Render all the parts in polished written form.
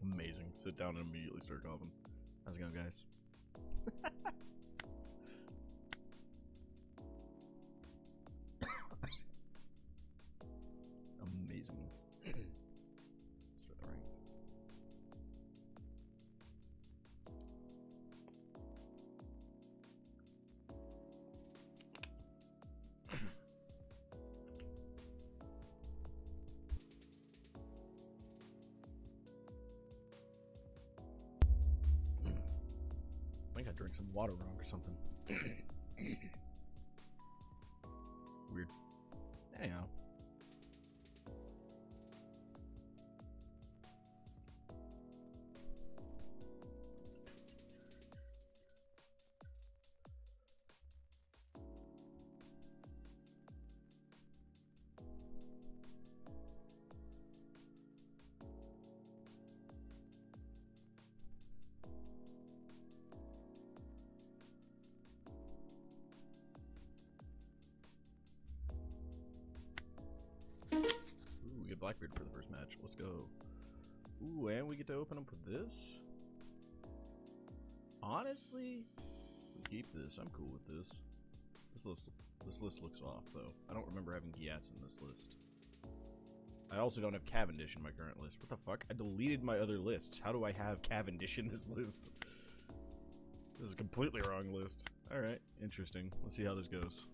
Amazing. Sit down and immediately start coughing. How's it going, guys? Amazing. Start the ranked. I think I drank some water wrong or something. Weird. Anyhow. Ooh, we get Blackbeard for the first match. Let's go. Ooh, and we get to open up with this. Honestly, we keep this. I'm cool with this. This list looks off, though. I don't remember having Giats in this list. I also don't have Cavendish in my current list. What the fuck? I deleted my other lists. How do I have Cavendish in this list? This is a completely wrong list. Alright, interesting. Let's see how this goes.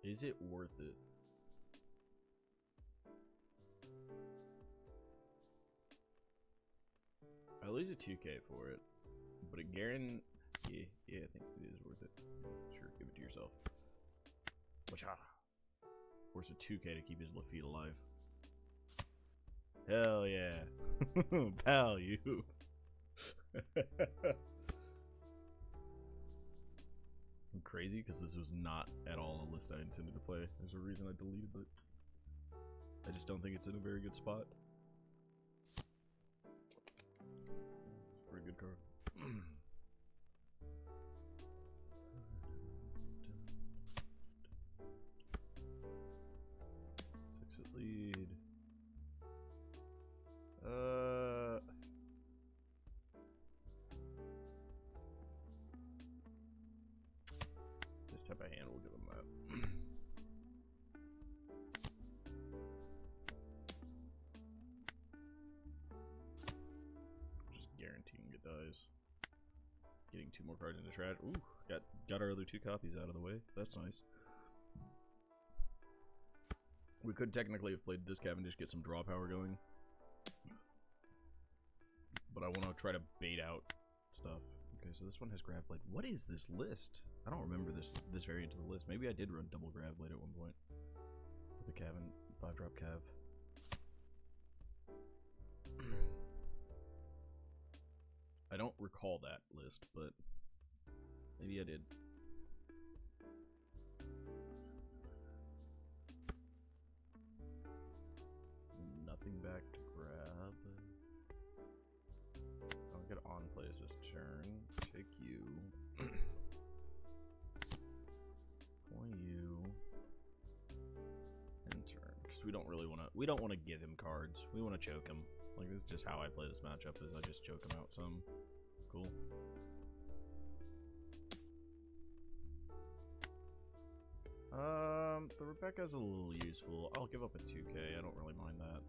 Is it worth it? I lose a 2K for it, but a Garen, yeah, I think it is worth it. Sure, give it to yourself. Wacha. Worth a 2K to keep his Lafitte alive. Hell yeah, pal, you. I'm crazy because this was not at all a list I intended to play. There's a reason I deleted it. I just don't think it's in a very good spot. Pretty good card. Six at lead. This type of hand will give him that. Just guaranteeing it dies. Getting 2 more cards into trash. Ooh, got our other 2 copies out of the way. That's nice. We could technically have played this Cavendish, get some draw power going. But I want to try to bait out stuff. Okay, so this one has Grav Blade. What is this list? I don't remember this variant of the list. Maybe I did run double Grav Blade at one point. With a Cav and 5-drop Cav. I don't recall that list, but maybe I did. Nothing back to grab. I'll get on plays this turn. Take you. Point you. And turn. Because we don't really want to. We don't want to give him cards. We want to choke him. Like, this is just how I play this matchup. Is I just choke him out some. Cool. The Rebecca's a little useful. I'll give up a 2K. I don't really mind that.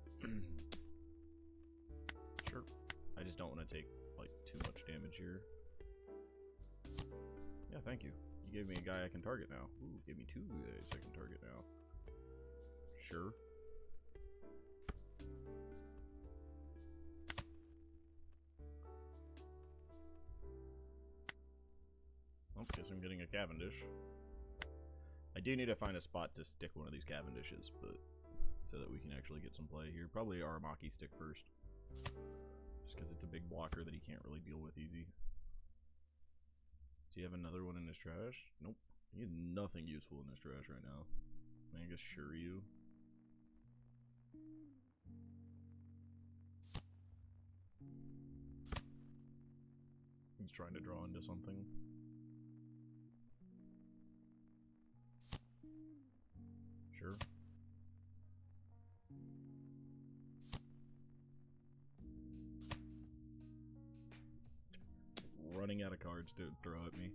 Sure. I just don't want to take, like, too much damage here. Yeah, thank you. You gave me a guy I can target now. Ooh, give me 2 guys I can target now. Sure. Oh, guess I'm getting a Cavendish. I do need to find a spot to stick one of these Cavendishes, but so that we can actually get some play here. Probably Aramaki stick first. Just because it's a big blocker that he can't really deal with easy. Does he have another one in his trash? Nope. He has nothing useful in his trash right now. I guess Shiryu. He's trying to draw into something. Sure. Running out of cards to throw at me.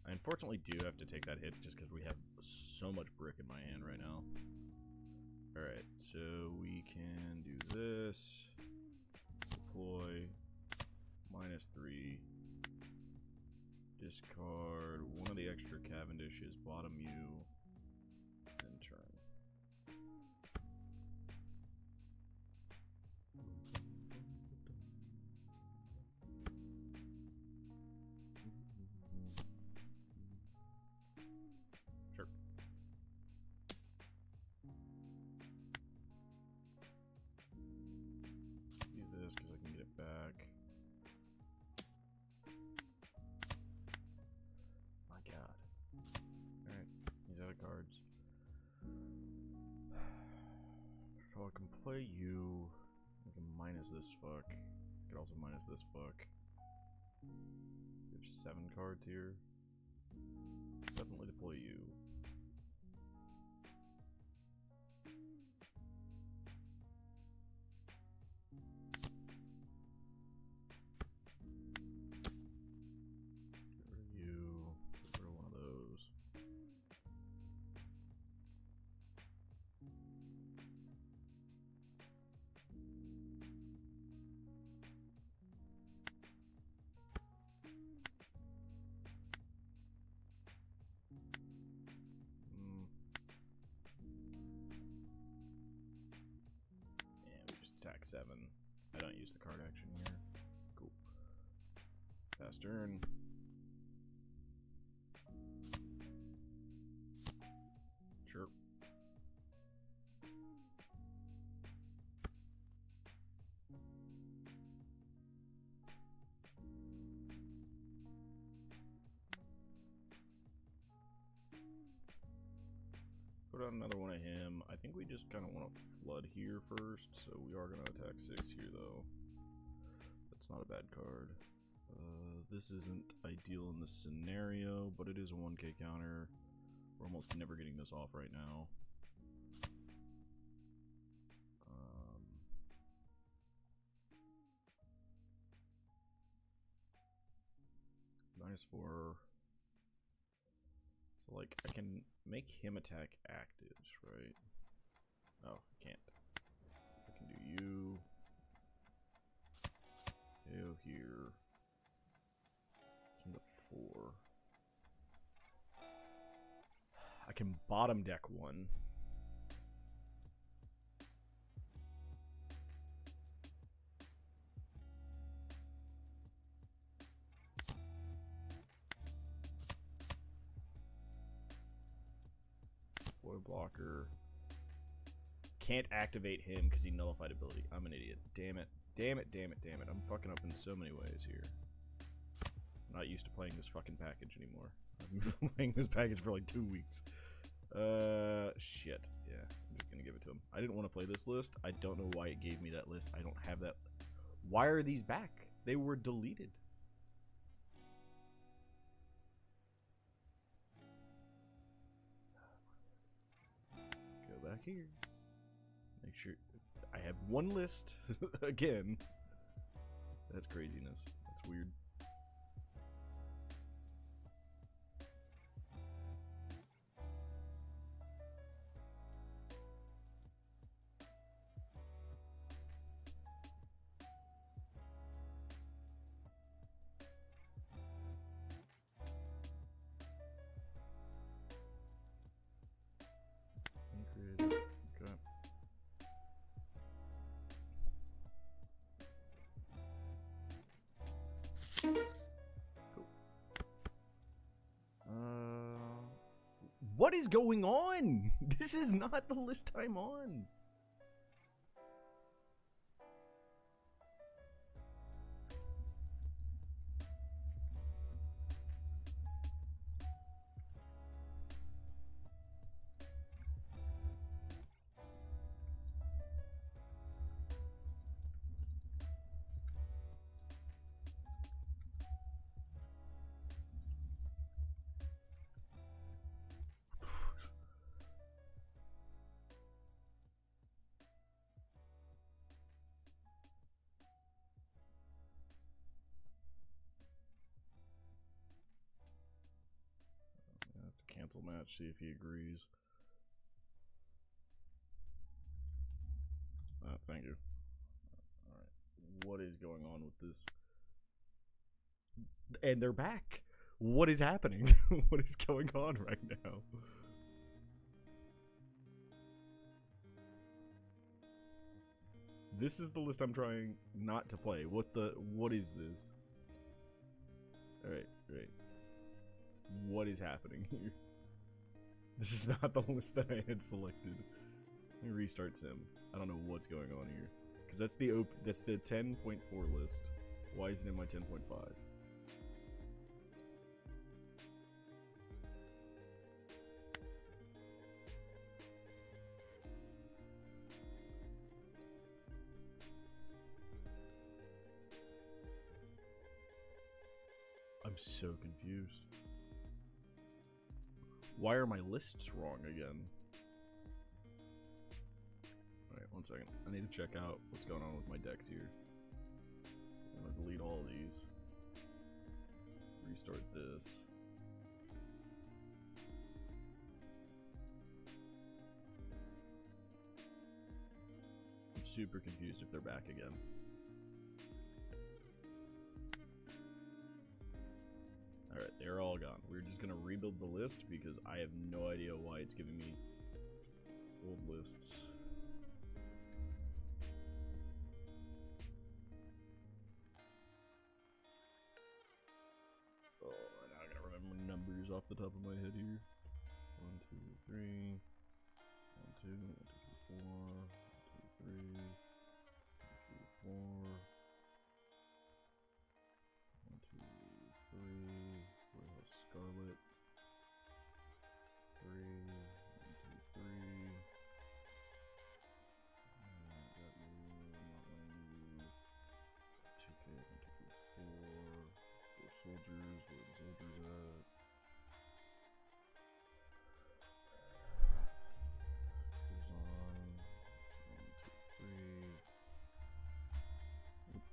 I unfortunately do have to take that hit just because we have so much brick in my hand right now. Alright, so we can do this. Deploy. -3. Discard one of the extra Cavendishes, bottom U, and turn. Sure. Do this because I can get it back. My god. Alright, he's out of cards. So I can play you. I can minus this fuck. I could also minus this fuck. There's 7 cards here. Definitely deploy you. Get rid of you. Get rid of one of those. Attack 7. I don't use the card action here. Cool. Fast turn. Sure. Put out another one of him. I think we just kind of want to flood here first, so we are going to attack 6 here, though. That's not a bad card. This isn't ideal in this scenario, but it is a 1k counter. We're almost never getting this off right now. -4. So, like, I can make him attack actives, right? Oh, I can't. I can do you. KO here. Send to 4. I can bottom deck 1. Blocker. Can't activate him because he nullified ability. I'm an idiot. Damn it. Damn it, damn it, damn it. I'm fucking up in so many ways here. I'm not used to playing this fucking package anymore. I've been playing this package for like 2 weeks. Shit. Yeah, I'm just gonna give it to him. I didn't want to play this list. I don't know why it gave me that list. I don't have that. Why are these back? They were deleted. Back here. Make sure I have one list again. That's craziness. That's weird. What is going on? This is not the list I'm on. Cancel match, see if he agrees. Thank you. Alright. What is going on with this? And they're back. What is happening? What is going on right now? This is the list I'm trying not to play. What is this? Alright, right. What is happening here? This is not the list that I had selected. Let me restart Sim. I don't know what's going on here. Because that's the 10.4 list. Why is it in my 10.5? I'm so confused. Why are my lists wrong again? Alright, one second. I need to check out what's going on with my decks here. I'm gonna delete all these. Restart this. I'm super confused if they're back again. Alright, they're all gone. We're just gonna rebuild the list because I have no idea why it's giving me old lists. Oh, now I gotta remember numbers off the top of my head here. 1, 2, 3. 1, 2, 1, 2, 4. 1, 2, 3. 1, 2, 4. 1, 2, 3. Scarlet. 3. 1, 2, 3. Got you. Not letting you. 2K. 1, 2, 3, 4. 4 soldiers. Where are the soldiers at? Who's on? 1, 2, 3. Oop. 1,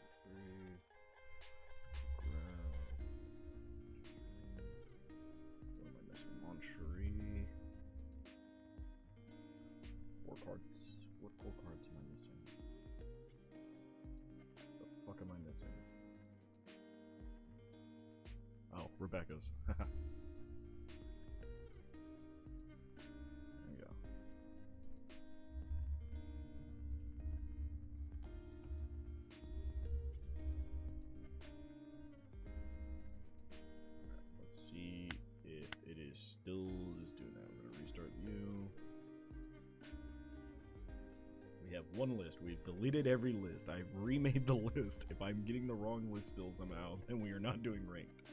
2, 3. Moncherie. 4 cards. What 4 cards am I missing? The fuck am I missing? Oh, Rebecca's. There you go. Let's see if it is still doing that. We're gonna restart you. We have one list. We've deleted every list. I've remade the list. If I'm getting the wrong list still somehow, then we are not doing ranked.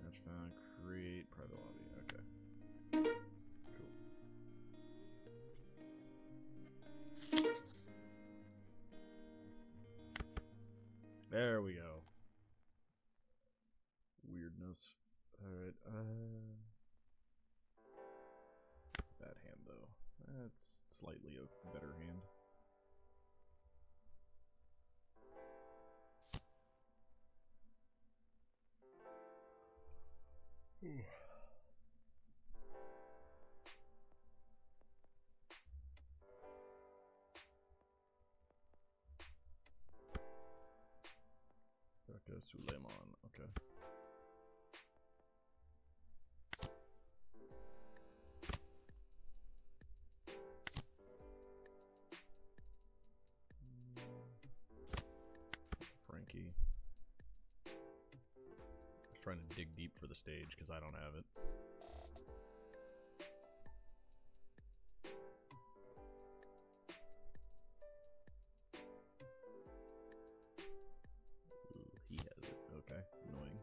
Match found. Create private lobby. Okay. There we go. Weirdness. Alright, it's a bad hand though. That's slightly a better hand. Suleiman, okay. trying to dig deep for the stage because I don't have it. Ooh, he has it. Okay, annoying.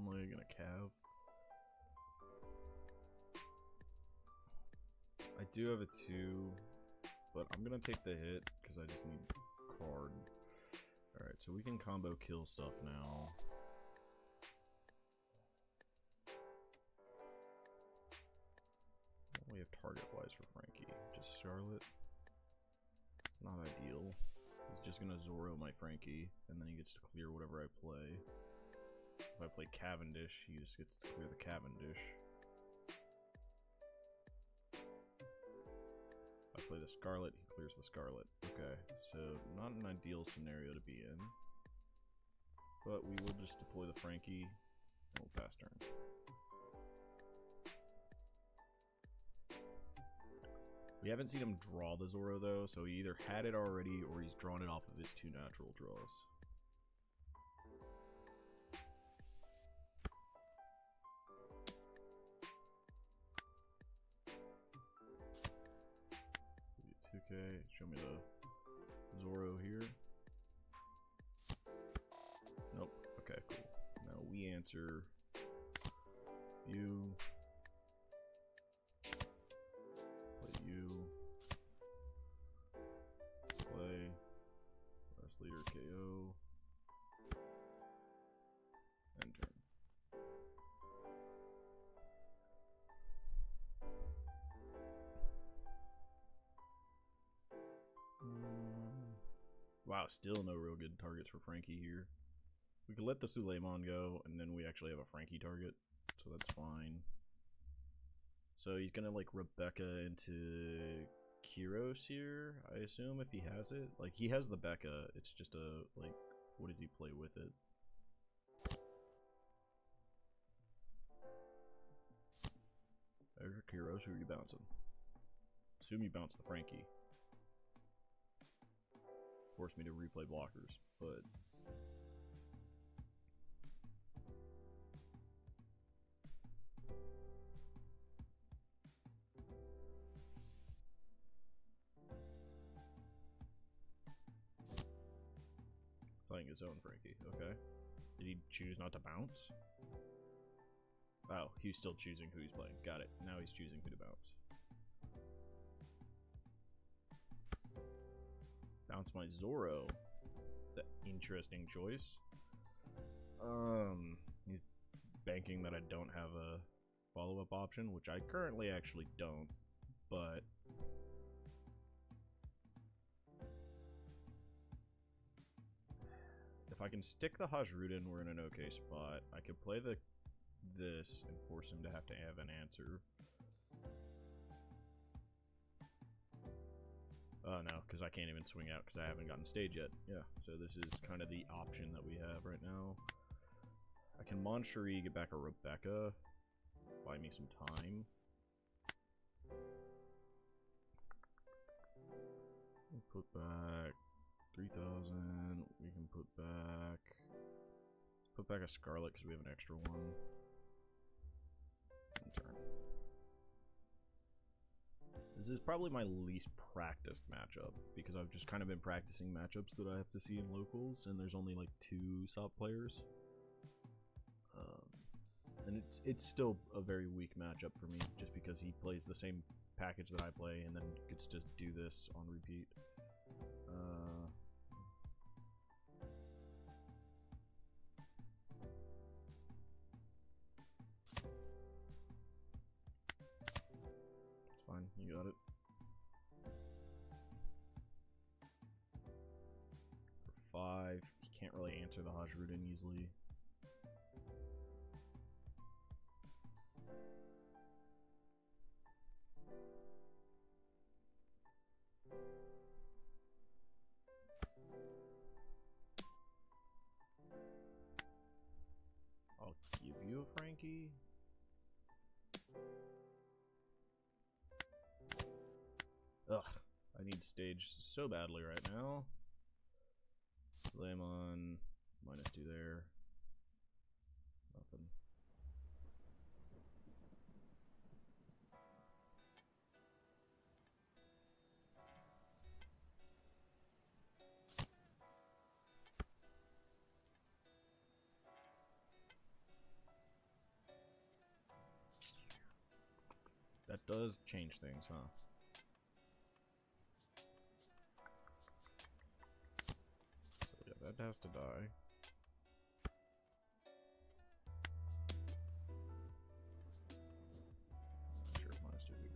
One leg and a calf. I do have a 2, but I'm gonna take the hit because I just need card. Alright, so we can combo kill stuff now. What do we have target wise for Frankie? Just Charlotte? It's not ideal. He's just gonna Zoro my Frankie, and then he gets to clear whatever I play. If I play Cavendish, he just gets to clear the Cavendish. If I play the Scarlet, he clears the Scarlet. Okay, so not an ideal scenario to be in. But we will just deploy the Frankie, and we'll pass turn. We haven't seen him draw the Zoro though, so he either had it already or he's drawn it off of his 2 natural draws. Okay, show me the Zoro here. Nope. Okay, cool. Now we answer you. Play you. Play. Last leader KO. End turn. Wow, still no real good targets for Frankie here. We could let the Suleiman go, and then we actually have a Frankie target, so that's fine. So he's gonna like Rebecca into Kyros here, I assume, if he has it. Like, he has the Becca, it's just a, like, what does he play with it? There's your Kyros, who are you bouncing? Assume you bounce the Frankie. Force me to replay blockers, but playing his own Frankie. Okay, did he choose not to bounce? Oh, he's still choosing who he's playing. Got it. Now he's choosing who to bounce. Bounce my Zoro. That's an interesting choice. He's banking that I don't have a follow-up option, which I currently actually don't, but if I can stick the Hajrudin, we're in an okay spot. I could play this and force him to have an answer. Oh no, because I can't even swing out because I haven't gotten stage yet. Yeah, so this is kind of the option that we have right now. I can Mon Cherie, get back a Rebecca, buy me some time. We'll put back 3,000. We can put back... Let's put back a Scarlet because we have an extra one. End turn. This is probably my least practiced matchup because I've just kind of been practicing matchups that I have to see in locals, and there's only like 2 SOP players. And it's still a very weak matchup for me just because he plays the same package that I play and then gets to do this on repeat. It's fine, you got it. For 5, he can't really answer the Hajrudin easily. go, Frankie. Ugh, I need stage so badly right now. Suleiman, -2 there. Nothing. That does change things, huh? So yeah, that has to die. Not sure if mine's too big.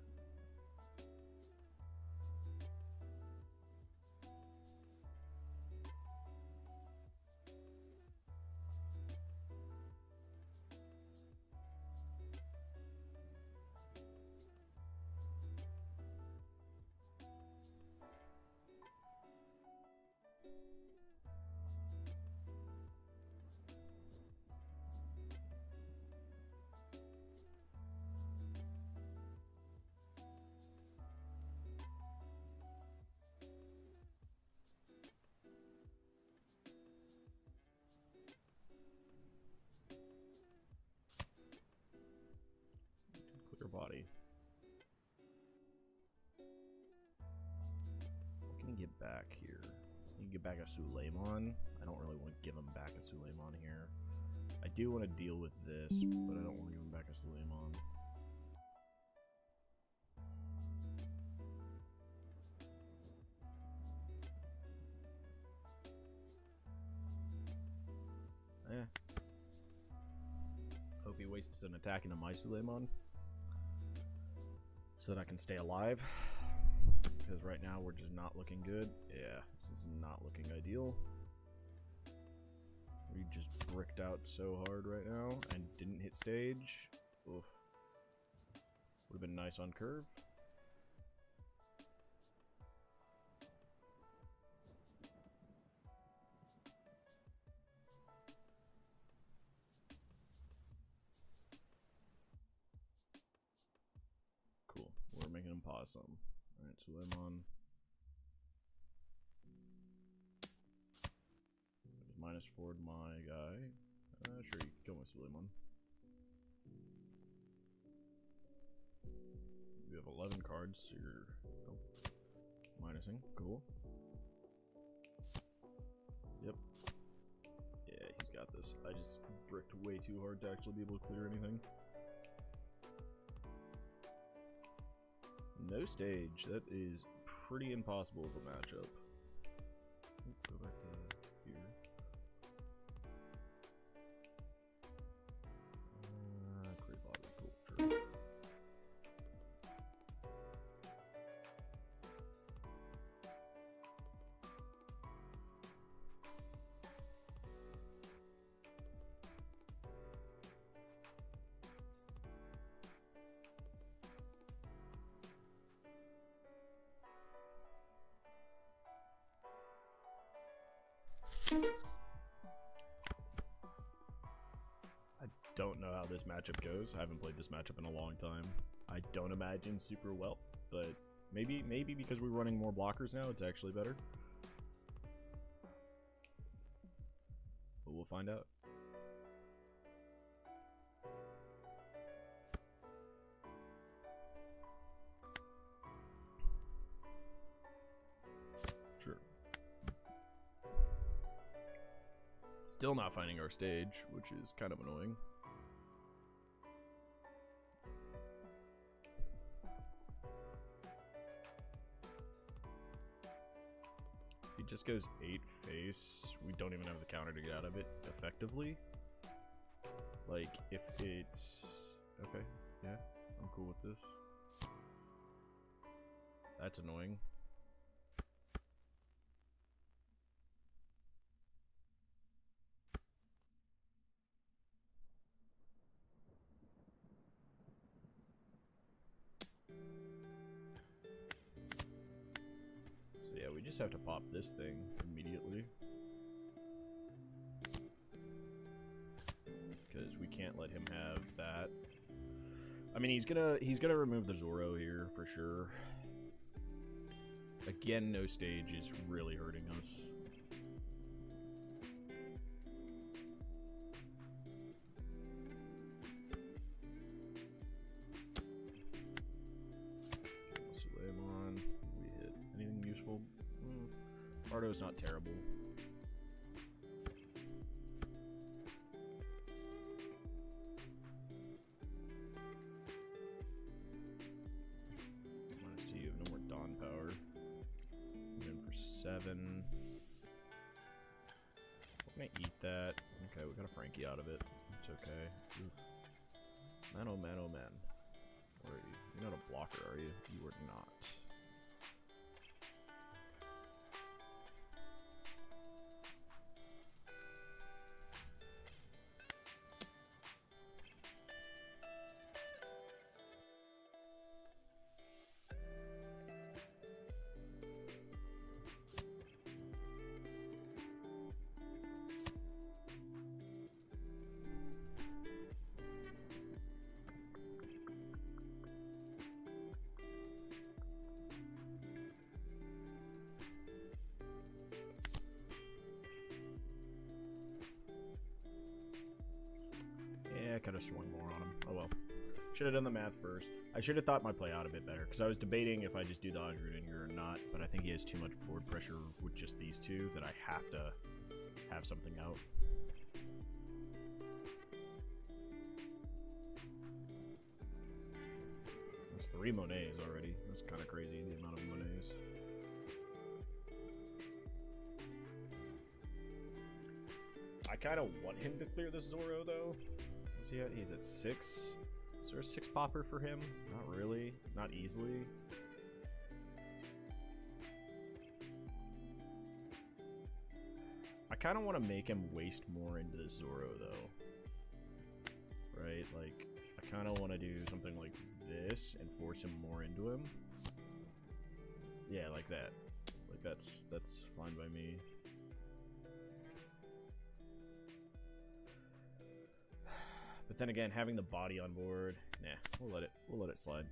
Clear body. What can you get back here? You can get back a Suleiman. I don't really want to give him back a Suleiman here. I do want to deal with this, but I don't want to give him back a Suleiman. Hope he wastes an attack into my Suleiman so that I can stay alive. Because right now we're just not looking good. Yeah, this is not looking ideal. We just bricked out so hard right now and didn't hit stage. Oof. Would have been nice on curve. Cool. We're making him pause some. Alright, Suleiman. -4 to my guy. Sure, you can kill my Suleiman. We have 11 cards, so you're minusing. Cool. Yep. Yeah, he's got this. I just bricked way too hard to actually be able to clear anything. No stage. That is pretty impossible of a matchup. Go back to here. Create body. Cool. Sure. I don't know how this matchup goes. I haven't played this matchup in a long time. I don't imagine super well, but maybe because we're running more blockers now, it's actually better. But we'll find out. Sure. Still not finding our stage, which is kind of annoying. If he just goes 8 face, we don't even have the counter to get out of it effectively. Like, if it's... Okay, yeah, I'm cool with this. That's annoying. So yeah, we just have to pop this thing immediately. Because so we can't let him have that. I mean, he's gonna remove the Zoro here for sure. Again, no stage is really hurting us. Suleiman, we hit anything useful? Bardo's not terrible. Minus 2, you have no more Dawn power. In for 7. We're gonna eat that. Okay, we got a Frankie out of it. It's okay. Oof. Man, oh man, oh man. Where are you? You're not a blocker, are you? You are not. I could have swung more on him. Oh well. Should have done the math first. I should have thought my play out a bit better, because I was debating if I just do dodge rooting or not, but I think he has too much board pressure with just these two that I have to have something out. That's 3 Monets already. That's kind of crazy, the amount of Monets. I kind of want him to clear this Zoro, though. See, he's at 6. Is there a 6 popper for him? Not really. Not easily. I kind of want to make him waste more into the Zoro, though. Right? Like, I kind of want to do something like this and force him more into him. Yeah, like that. Like, that's fine by me. But then again, having the body on board, nah, we'll let it slide.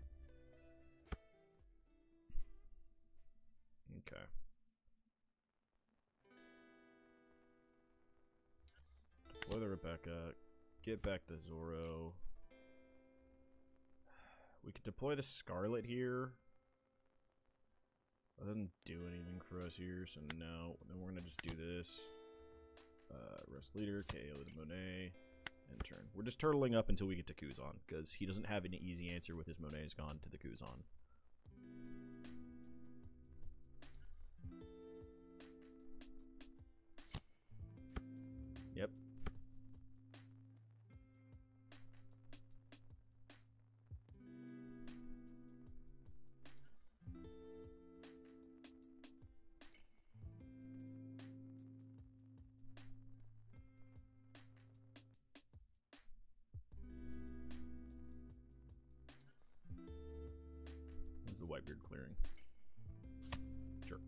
Okay. Deploy the Rebecca, get back the Zoro. We could deploy the Scarlet here. That doesn't do anything for us here, so no. Then we're gonna just do this. Rest leader, KO the Monet. And turn. We're just turtling up until we get to Kuzan, because he doesn't have an easy answer with his Monet's gone to the Kuzan. Yep. The Whitebeard clearing. Sure.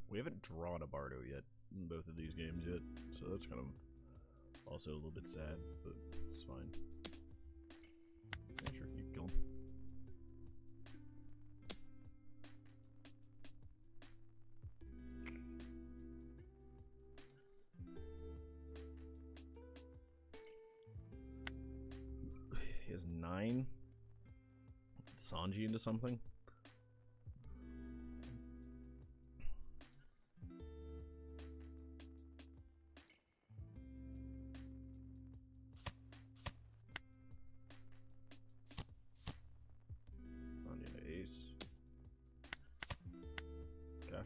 We haven't drawn a Bardo yet in both of these games yet, so that's kind of also a little bit sad, but it's fine. Yeah, sure, you can kill him. He has 9. Sanji into something. Sanji into ace. Okay.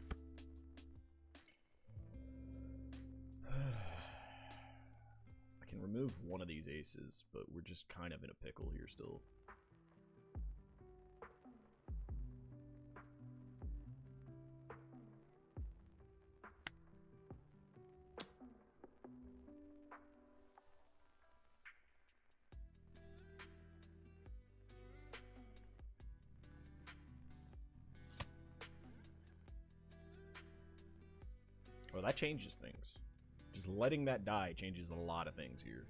I can remove one of these aces, but we're just kind of in a pickle here still. Well, that changes things. Just letting that die changes a lot of things here.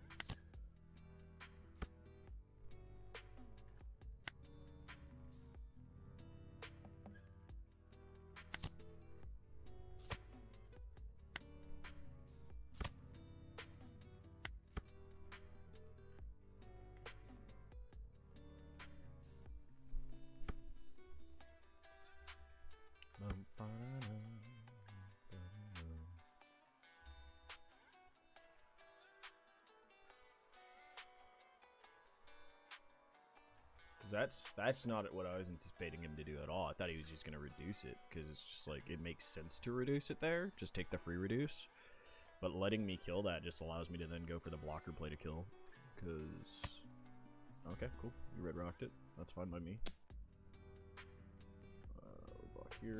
That's not what I was anticipating him to do at all. I thought he was just going to reduce it, because it's just like, it makes sense to reduce it there. Just take the free reduce. But letting me kill that just allows me to then go for the blocker play to kill. Because... Okay, cool. You red rocked it. That's fine by me. Block here.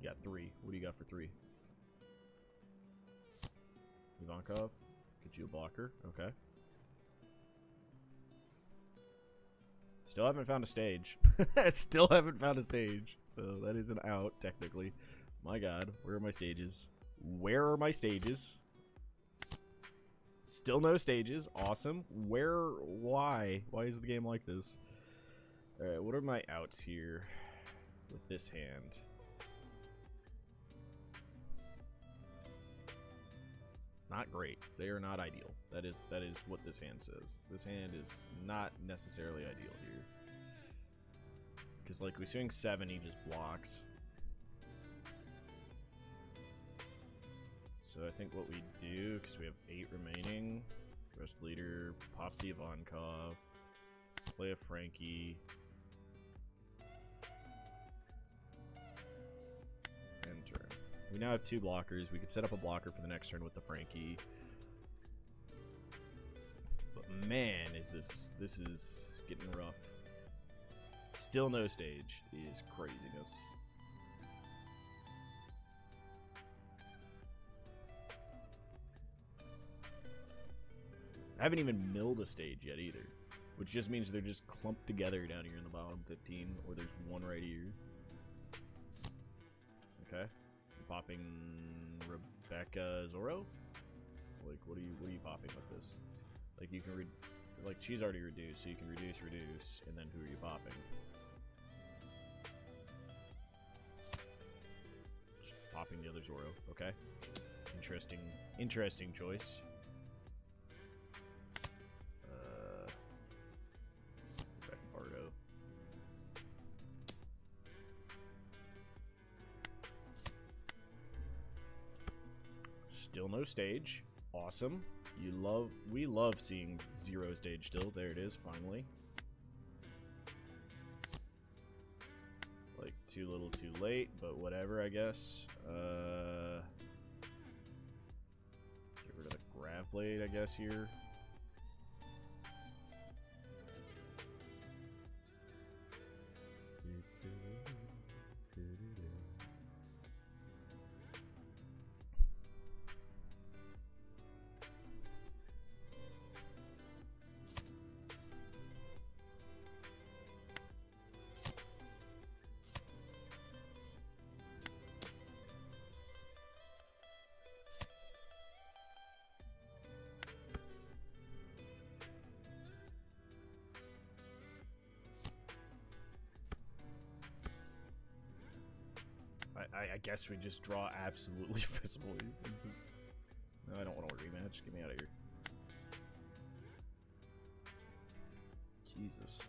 You got 3. What do you got for 3? Ivankov. Get you a blocker. Okay. Still haven't found a stage. Still haven't found a stage. So that is an out, technically. My god. Where are my stages? Where are my stages? Still no stages. Awesome. Where? Why? Why is the game like this? Alright, what are my outs here with this hand? Not great. They are not ideal. That is what this hand says. This hand is not necessarily ideal here. Because like we swing 7, he just blocks. So I think what we do, because we have 8 remaining, rest leader, pop the Ivankov, play a Frankie, and turn. We now have 2 blockers. We could set up a blocker for the next turn with the Frankie. But man, this is getting rough. Still no stage is craziness. I haven't even milled a stage yet either, which just means they're just clumped together down here in the bottom 15, or there's one right here. Okay. Popping Rebecca Zoro? Like, what are you popping with this? Like, you can like, she's already reduced, so you can reduce, and then who are you popping? Just popping the other Zoro, okay. Interesting choice. Rebecca Bardo. Still no stage. Awesome. We love seeing 0 stage still. There it is, finally. Like, too little too late, but whatever, I guess. Get rid of the grav blade, I guess, here. I guess we just draw absolutely visibly. No, I don't want to rematch. Get me out of here. Jesus.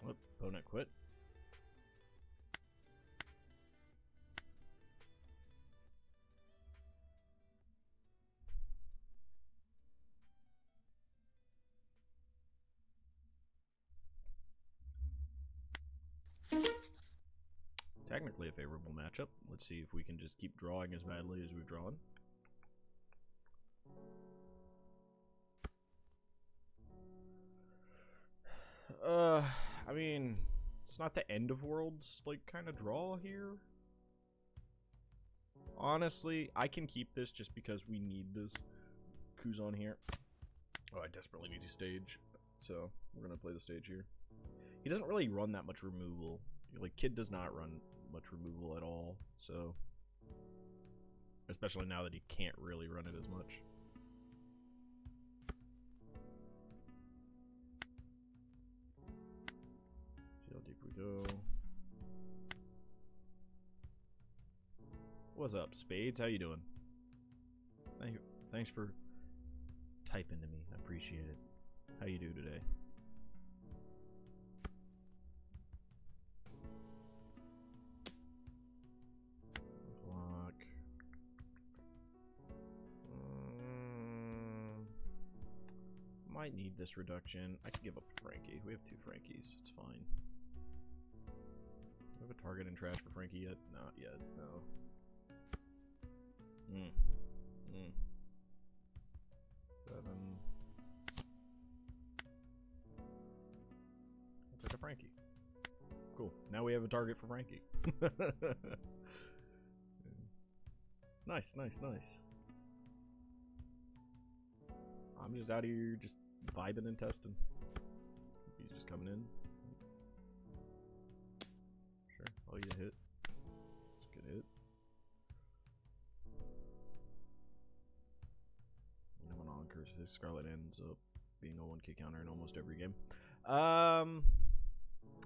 What? Opponent quit? Technically a favorable matchup. Let's see if we can just keep drawing as badly as we've drawn. I mean, it's not the end of worlds, like, kind of draw here. Honestly, I can keep this just because we need this. Who's on here? Oh, I desperately need to stage, so we're gonna play the stage here. He doesn't really run that much removal. Like, Kid does not run much removal at all, so... Especially now that he can't really run it as much. See how deep we go. What's up, Spades? How you doing? Thanks for typing to me. I appreciate it. How you do today? Block. Might need this reduction. I can give up a Frankie. We have 2 Frankies. It's fine. Do we have a target in trash for Frankie yet? Not yet. No. Hmm. 7. I'll take a Frankie. Cool. Now we have a target for Frankie. Nice, nice, nice. I'm just out here just vibing and testing. He's just coming in. Sure. Oh, you hit. It's a good hit. And when on curse, Scarlet ends up being a 1K counter in almost every game.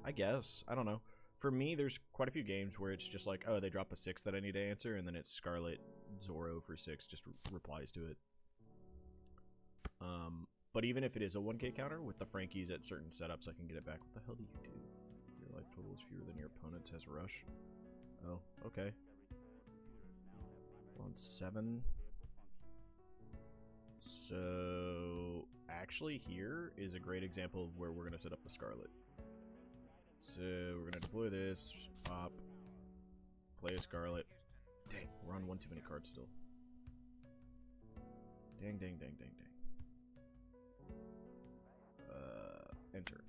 I guess. I don't know. For me, there's quite a few games where it's just like, oh, they drop a 6 that I need to answer, and then it's Scarlet Zoro for 6, just replies to it. But even if it is a 1K counter, with the Frankies at certain setups, I can get it back. What the hell do you do? Your life total is fewer than your opponent's, has rush. Oh, okay. On 7. So, actually here is a great example of where we're going to set up the Scarlet. So, we're going to deploy this, pop, play a Scarlet. Dang, we're on one too many cards still. Dang, dang, dang, dang, dang. Enter.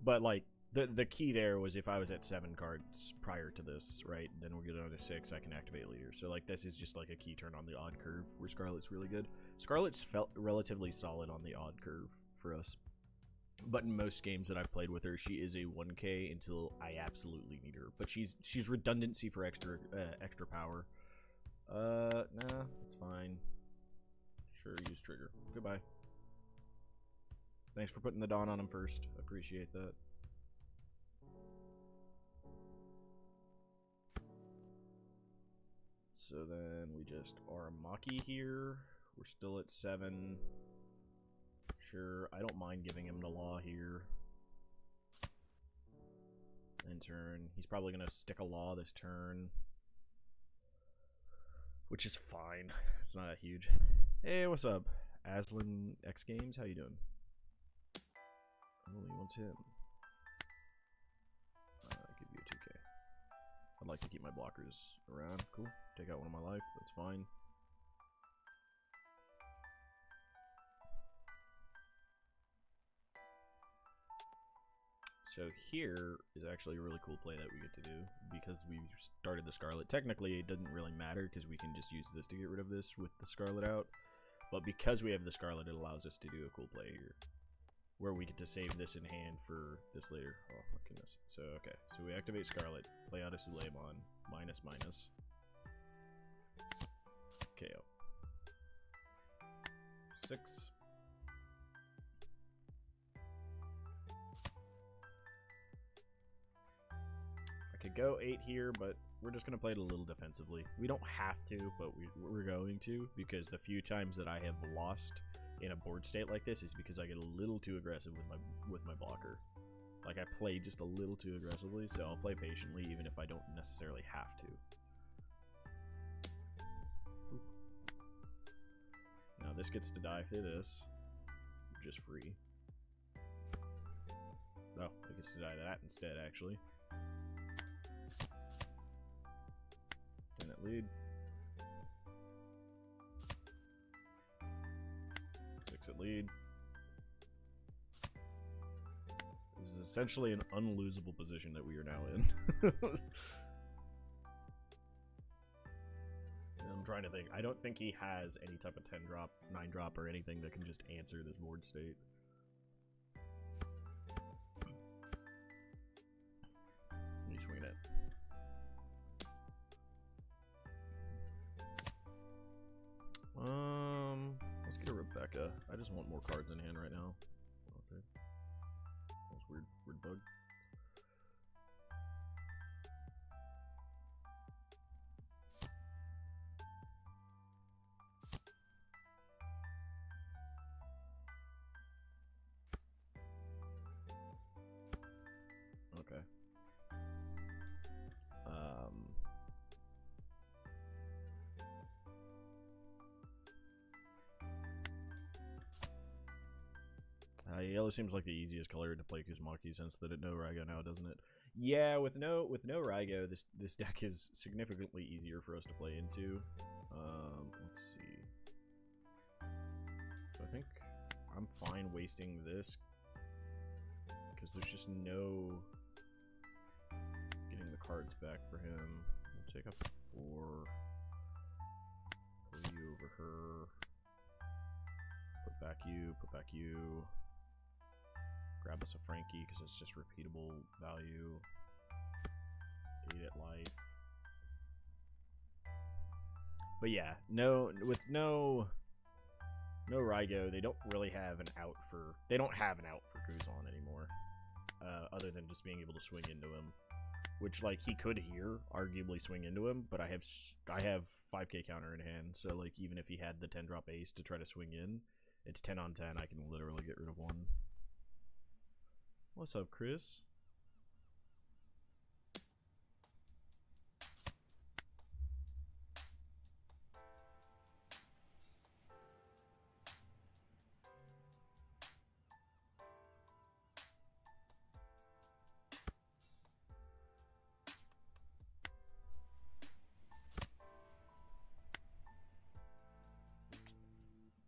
But, like, the key there was if I was at 7 cards prior to this, right, then we'll get on to 6, I can activate Leader. So, like, this is just, like, a key turn on the odd curve, where Scarlet's really good. Scarlet's felt relatively solid on the odd curve for us. But in most games that I've played with her, she is a 1K until I absolutely need her. But she's redundancy for extra power. Nah, it's fine. Sure, use trigger. Goodbye. Thanks for putting the Dawn on him first. Appreciate that. So then we just Aramaki here. We're still at 7. Sure, I don't mind giving him the law here. End turn. He's probably going to stick a law this turn. Which is fine. It's not that huge. Hey, what's up? Aslan X Games, how you doing? Oh, he wants him. I'll give you a 2K. I'd like to keep my blockers around. Cool. Take out one of my life. That's fine. So here is actually a really cool play that we get to do because we started the Scarlet. Technically, it doesn't really matter because we can just use this to get rid of this with the Scarlet out. But because we have the Scarlet, it allows us to do a cool play here, where we get to save this in hand for this later. Oh my goodness. So, okay. So we activate Scarlet, play out a Suleiman, minus, minus. KO. 6. I could go 8 here, but we're just going to play it a little defensively. We don't have to, but we're going to, because the few times that I have lost in a board state like this is because I get a little too aggressive with my blocker. Like, I play just a little too aggressively, so I'll play patiently even if I don't necessarily have to. Oop. Now this gets to die through this. Just free. Oh, it gets to die that instead, actually. 10 at lead. 6 at lead. This is essentially an unlosable position that we are now in. I'm trying to think. I don't think he has any type of 10 drop, 9 drop, or anything that can just answer this board state. You swing it. Let's get a Rebecca. I just want more cards in hand right now. Okay. That was weird bug. Okay. Yellow seems like the easiest color to play Kuzumaki since that it no Raigo now, doesn't it? Yeah, with no Raigo, this deck is significantly easier for us to play into. Let's see. So I think I'm fine wasting this because there's just no getting the cards back for him. We'll take up 4. Put you over her. Put back you. Grab us a Frankie because it's just repeatable value. 8 at life. But yeah, with no Raigo, they don't really have an out for Kuzan anymore. Other than just being able to swing into him. Which, like, he could here arguably swing into him, but I have 5k counter in hand, so like even if he had the 10 drop ace to try to swing in, it's 10 on 10, I can literally get rid of one. What's up, Chris?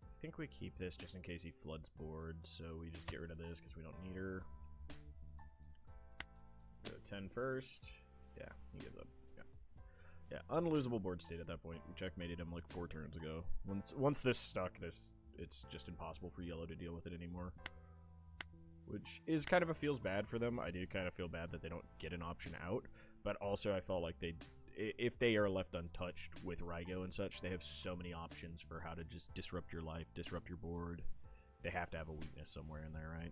I think we keep this just in case he floods board, so we just get rid of this because we don't need her. Go 10 first. Yeah, he gives up. Yeah, unlosable board state at that point. We checkmated him like 4 turns ago. Once this stuck, it's just impossible for yellow to deal with it anymore. Which is kind of feels bad for them. I do kind of feel bad that they don't get an option out, but also I felt like if they are left untouched with Raigo and such, they have so many options for how to just disrupt your life, disrupt your board. They have to have a weakness somewhere in there, right?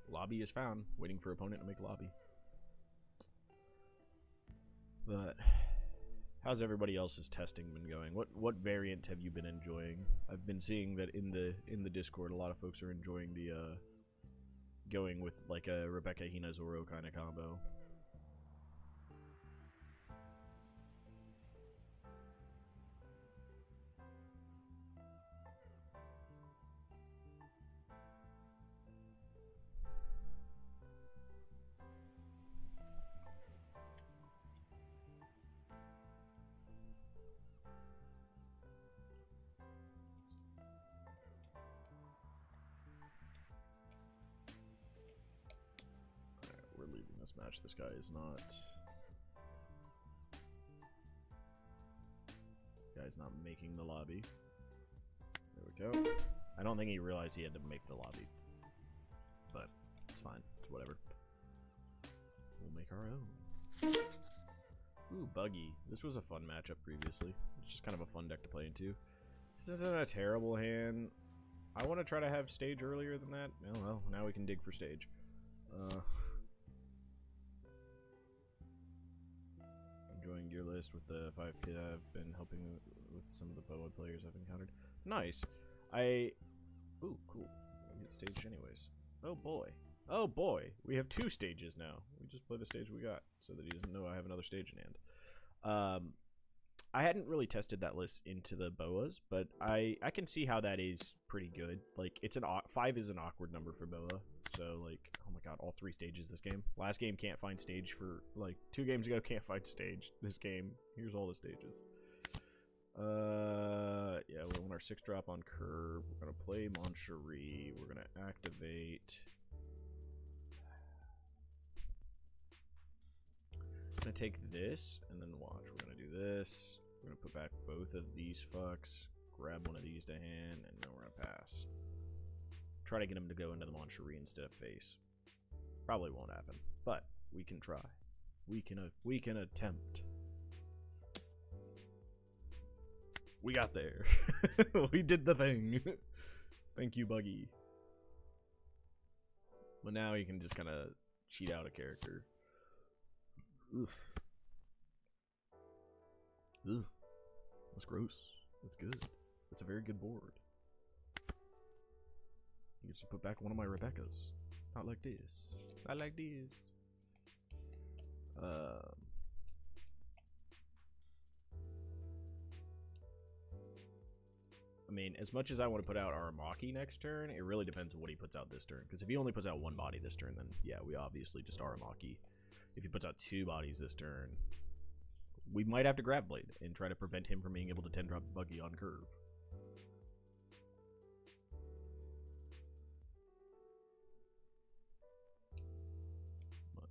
Lobby is found. Waiting for opponent to make lobby. But how's everybody else's testing been going? What variant have you been enjoying? I've been seeing that in the Discord, a lot of folks are enjoying the going with like a Rebecca Hina Zoro kind of combo. This match, this guy is not. Guy's not making the lobby. There we go. I don't think he realized he had to make the lobby, but it's fine. It's whatever. We'll make our own. Ooh, Buggy. This was a fun matchup previously. It's just kind of a fun deck to play into. This isn't a terrible hand. I want to try to have stage earlier than that. Oh well, now we can dig for stage. Enjoying your list with the 5 kit. I've been helping with some of the Boa players I've encountered. Nice. Ooh, cool. We get staged anyways. Oh boy. Oh boy. We have 2 stages now. We just play the stage we got so that he doesn't know I have another stage in hand. I hadn't really tested that list into the Boas, but I can see how that is pretty good. Like, it's 5 is an awkward number for Boa. So, like, oh my god, all 3 stages this game. Last game can't find stage for, like, 2 games ago can't find stage. This game, here's all the stages. Yeah, we want our 6-drop on curve. We're gonna play Moncherie. We're gonna activate. I'm gonna take this and then watch. We're gonna do this. We're gonna put back both of these fucks. Grab one of these to hand, and then we're gonna pass. Try to get him to go into the Moncherie instead of face. Probably won't happen, but we can try. We can attempt. We got there. We did the thing. Thank you, Buggy. But now you can just kind of cheat out a character. Oof. Ugh. That's gross. That's good. That's a very good board. You get to put back one of my Rebeccas. Not like this. Not like this. I mean, as much as I want to put out Aramaki next turn, it really depends on what he puts out this turn. Because if he only puts out 1 body this turn, then yeah, we obviously just Aramaki. If he puts out 2 bodies this turn, we might have to Grab Blade and try to prevent him from being able to 10-drop Buggy on curve. But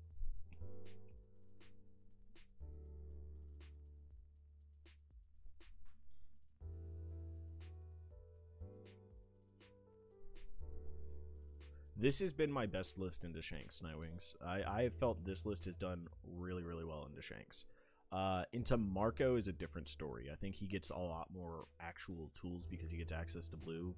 this has been my best list into Shanks, Nightwings. I have felt this list has done really, really well into Shanks. Into Marco is a different story. I think he gets a lot more actual tools because he gets access to blue.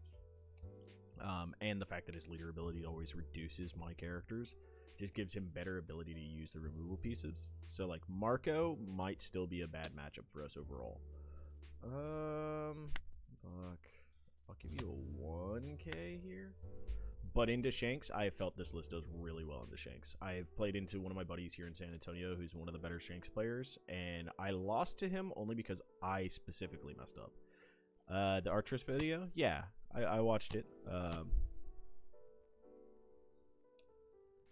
And the fact that his leader ability always reduces my characters just gives him better ability to use the removal pieces. So, like, Marco might still be a bad matchup for us overall. Fuck. I'll give you a 1K here. But into Shanks, I have felt this list does really well into Shanks. I've played into one of my buddies here in San Antonio who's one of the better Shanks players, and I lost to him only because I specifically messed up. The Artress video? Yeah, I watched it.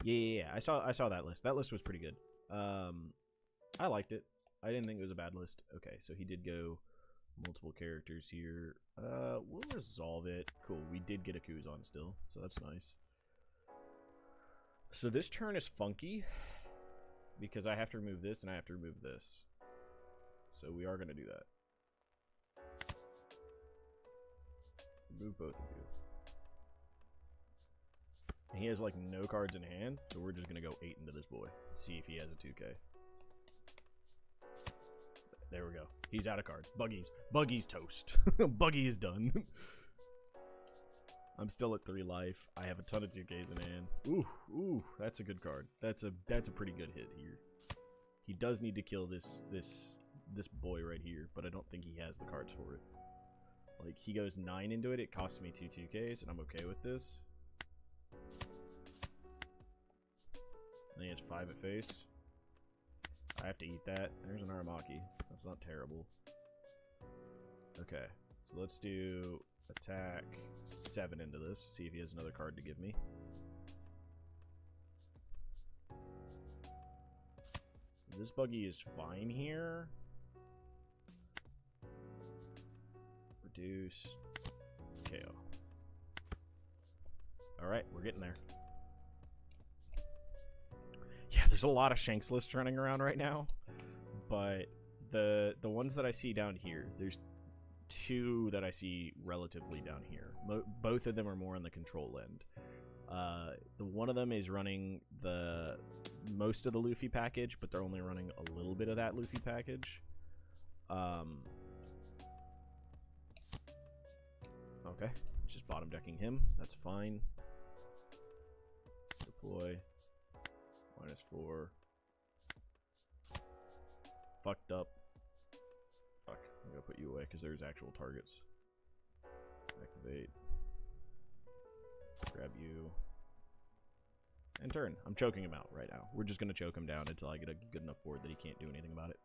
Yeah, I saw that list. That list was pretty good. I liked it. I didn't think it was a bad list. Okay, so he did go multiple characters here. We'll resolve it. Cool, we did get a Kuzan still, so that's nice. So this turn is funky because I have to remove this and I have to remove this. So we are going to do that. Remove both of you. And he has like no cards in hand, so we're just going to go 8 into this boy. See if he has a 2K. There we go. He's out of cards. Buggy's toast. Buggy is done. I'm still at 3 life. I have a ton of 2Ks in hand. Ooh, that's a good card. That's a pretty good hit here. He does need to kill this boy right here, but I don't think he has the cards for it. Like, he goes 9 into it, it costs me 2 2Ks, and I'm okay with this. And he has 5 at face. I have to eat that. There's an Aramaki. That's not terrible. Okay, so let's do attack 7 into this, see if he has another card to give me. This buggy is fine here. Reduce. KO. Alright, we're getting there. Yeah, there's a lot of Shanks lists running around right now. But the ones that I see down here, there's 2 that I see relatively down here. Both of them are more on the control end. The one of them is running most of the Luffy package, but they're only running a little bit of that Luffy package. Okay, just bottom decking him. That's fine. Deploy. -4. Fucked up. Fuck. I'm gonna put you away because there's actual targets. Activate. Grab you. And turn. I'm choking him out right now. We're just gonna choke him down until I get a good enough board that he can't do anything about it.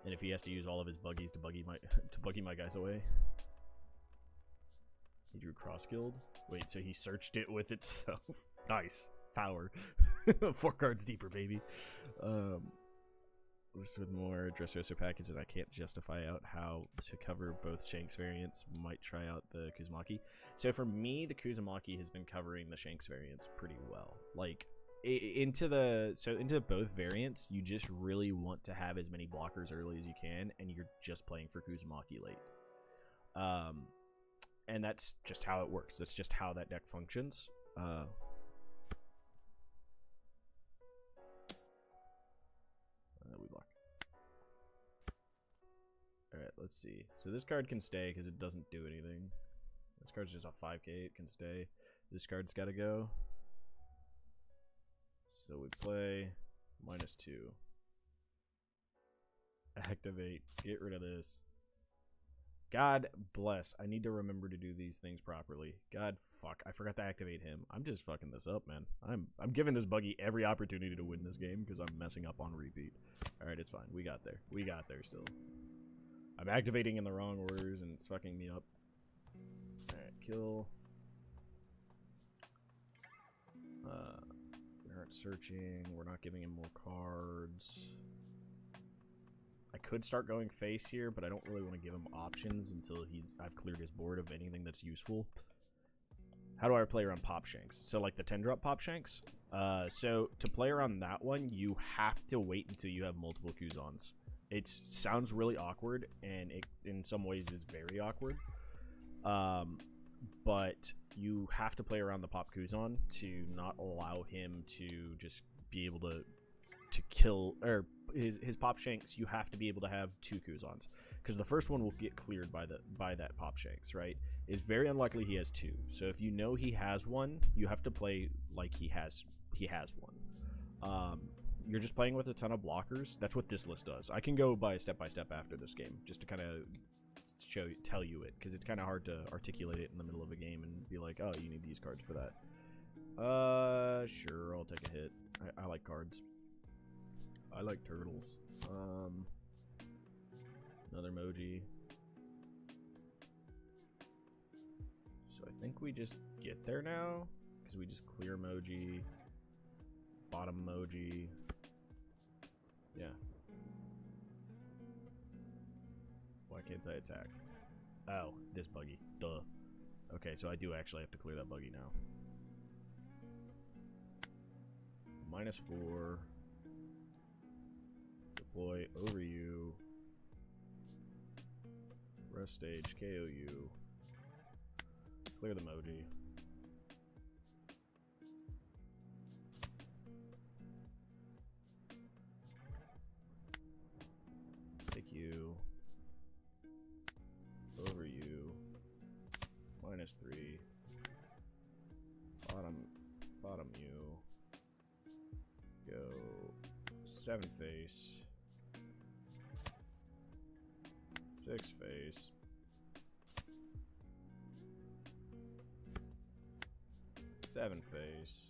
And if he has to use all of his buggies to buggy my guys away. He drew cross guild. Wait, so he searched it with itself. Nice. Power. 4 cards deeper, baby. This with more Dressrosa package that I can't justify out how to cover both Shanks variants. Might try out the Kuzumaki. So for me, the Kuzumaki has been covering the Shanks variants pretty well. Like into both variants, you just really want to have as many blockers early as you can, and you're just playing for Kuzumaki late. And that's just how it works. That's just how that deck functions. We block. Alright, let's see. So this card can stay because it doesn't do anything. This card's just a 5k, it can stay. This card's gotta go. So we play -2. Activate. Get rid of this. God bless. I need to remember to do these things properly. God fuck. I forgot to activate him. I'm just fucking this up, man. I'm giving this buggy every opportunity to win this game because I'm messing up on repeat. Alright, it's fine. We got there. We got there still. I'm activating in the wrong orders and it's fucking me up. Alright, kill. We aren't searching. We're not giving him more cards. I could start going face here, but I don't really want to give him options until I've cleared his board of anything that's useful. How do I play around Pop Shanks? So like the 10-drop Pop Shanks. So to play around that one, you have to wait until you have multiple Kuzons. It sounds really awkward, and it in some ways is very awkward. But you have to play around the Pop Kuzon to not allow him to just be able to kill, or his Pop Shanks. You have to be able to have 2 Kuzons, because the first one will get cleared by that Pop Shanks, right? It's very unlikely he has 2. So if you know he has one, you have to play like he has one. You're just playing with a ton of blockers. That's what this list does. I can go by step after this game just to kind of tell you it, because it's kind of hard to articulate it in the middle of a game and be like, oh, you need these cards for that. Sure, I'll take a hit. I like cards. I like turtles. Another emoji. So I think we just get there now, because we just clear emoji, bottom emoji. Yeah. Why can't I attack? Oh, this buggy. Duh. Okay, so I do actually have to clear that buggy now. -4. Deploy over you. Rest stage, KO you. Clear the emoji. Take you. Over you. -3. Bottom U. Go 7 face. 6 face. 7 face.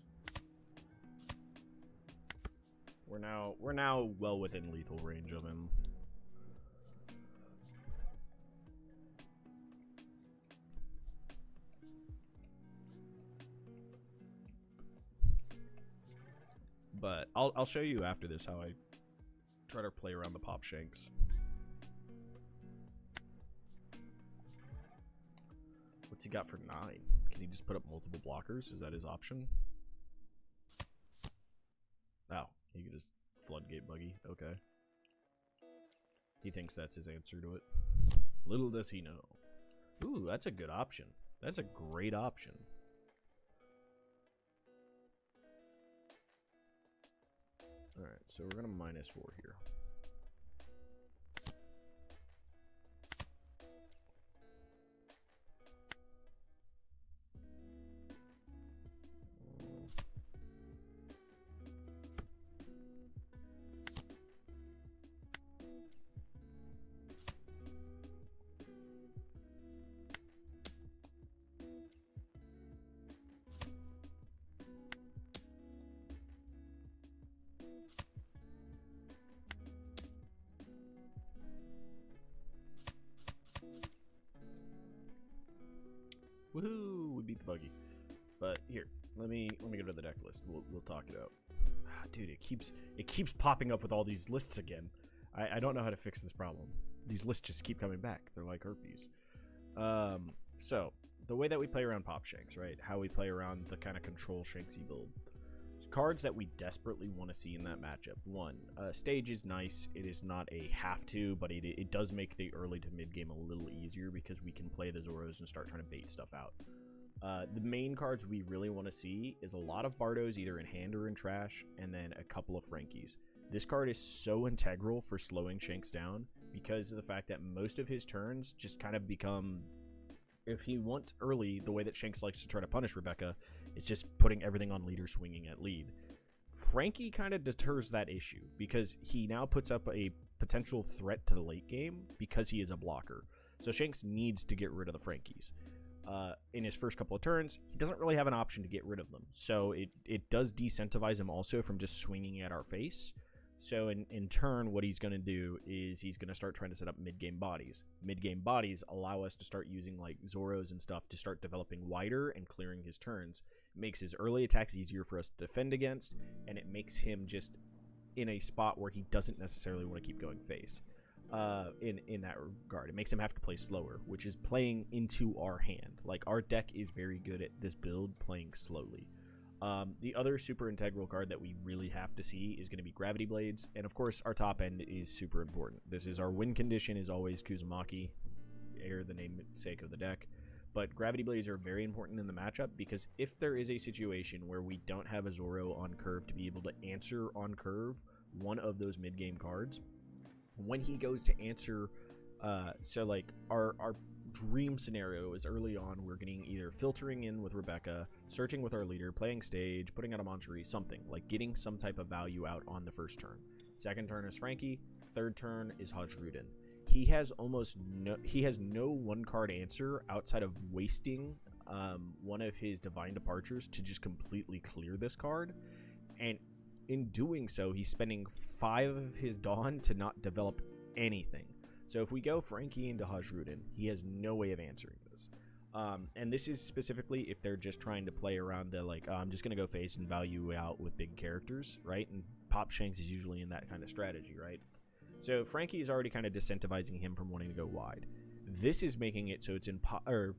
We're now well within lethal range of him. But I'll show you after this how I try to play around the pop shanks. What's he got for 9? Can he just put up multiple blockers? Is that his option? Oh, he could just floodgate buggy. Okay. He thinks that's his answer to it. Little does he know. Ooh, that's a good option. That's a great option. Alright, so we're going to -4 here. Woohoo! We beat the buggy. But here, let me go to the deck list. We'll talk it out. Ah, dude, it keeps popping up with all these lists again. I don't know how to fix this problem. These lists just keep coming back. They're like herpes. So the way that we play around pop shanks, right? How we play around the kind of control shanksy build. Cards that we desperately want to see in that matchup. One, stage is nice. It is not a have to, but it does make the early to mid game a little easier because we can play the Zoros and start trying to bait stuff out. The main cards we really want to see is a lot of Bardos either in hand or in trash, and then a couple of Frankies. This card is so integral for slowing Shanks down because of the fact that most of his turns just kind of become, if he wants early, the way that Shanks likes to try to punish Rebecca, it's just putting everything on leader, swinging at lead. Frankie kind of deters that issue because he now puts up a potential threat to the late game because he is a blocker. So Shanks needs to get rid of the Frankies. In his first couple of turns, he doesn't really have an option to get rid of them. So it does decentivize him also from just swinging at our face. So in turn, what he's going to do is he's going to start trying to set up mid-game bodies. Mid-game bodies allow us to start using like Zoros and stuff to start developing wider and clearing his turns. It makes his early attacks easier for us to defend against, and it makes him just in a spot where he doesn't necessarily want to keep going face. In that regard, it makes him have to play slower, which is playing into our hand. Like, our deck is very good at this build playing slowly. The other super integral card that we really have to see is going to be Gravity Blades, and of course our top end is super important. This is our win condition is always Kuzumaki, air the namesake of the deck, but Gravity Blades are very important in the matchup because if there is a situation where we don't have a Zoro on curve to be able to answer on curve one of those mid-game cards, when he goes to answer, so like our dream scenario is early on we're getting either filtering in with Rebecca, searching with our leader, playing stage, putting out a Moncherie, something like getting some type of value out on the first turn. Second turn is Frankie, third turn is Hajrudin. He has no one card answer outside of wasting one of his Divine Departures to just completely clear this card, and in doing so he's spending 5 of his Dawn to not develop anything. So if we go Frankie into Hajrudin, he has no way of answering this. And this is specifically if they're just trying to play around the, like, I'm just going to go face and value out with big characters, right? And Pop Shanks is usually in that kind of strategy, right? So Frankie is already kind of disincentivizing him from wanting to go wide. This is making it so it's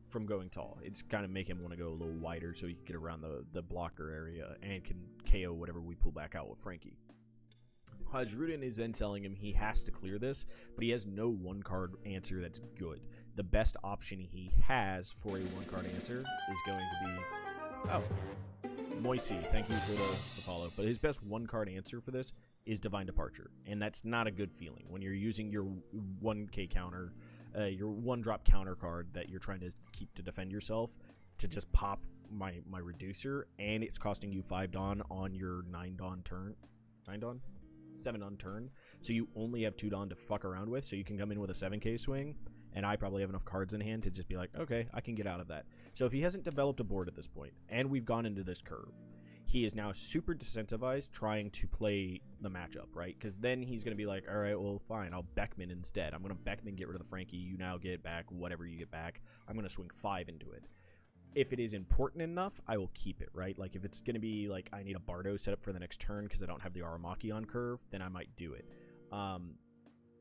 from going tall. It's kind of making him want to go a little wider so he can get around the blocker area and can KO whatever we pull back out with Frankie. Hajrudin is then telling him he has to clear this, but he has no one-card answer that's good. The best option he has for a one-card answer is going to be... Oh, Moisey, thank you for the follow. But his best one-card answer for this is Divine Departure, and that's not a good feeling. When you're using your 1k counter your 1-drop counter card that you're trying to keep to defend yourself to just pop my reducer, and it's costing you 5 Dawn on your 9 Dawn turn. 9 Dawn? 7 on turn. So you only have 2 Dawn to fuck around with, so you can come in with a 7k swing, and I probably have enough cards in hand to just be like, okay, I can get out of that. So if he hasn't developed a board at this point, and we've gone into this curve, he is now super disincentivized trying to play the matchup, right? Because then he's going to be like, all right, well, fine, I'll Beckman instead. I'm going to Beckman, get rid of the Frankie. You now get back whatever you get back. I'm going to swing 5 into it. If it is important enough, I will keep it, right? Like, if it's going to be like, I need a Bardo set up for the next turn because I don't have the Aramaki on curve, then I might do it.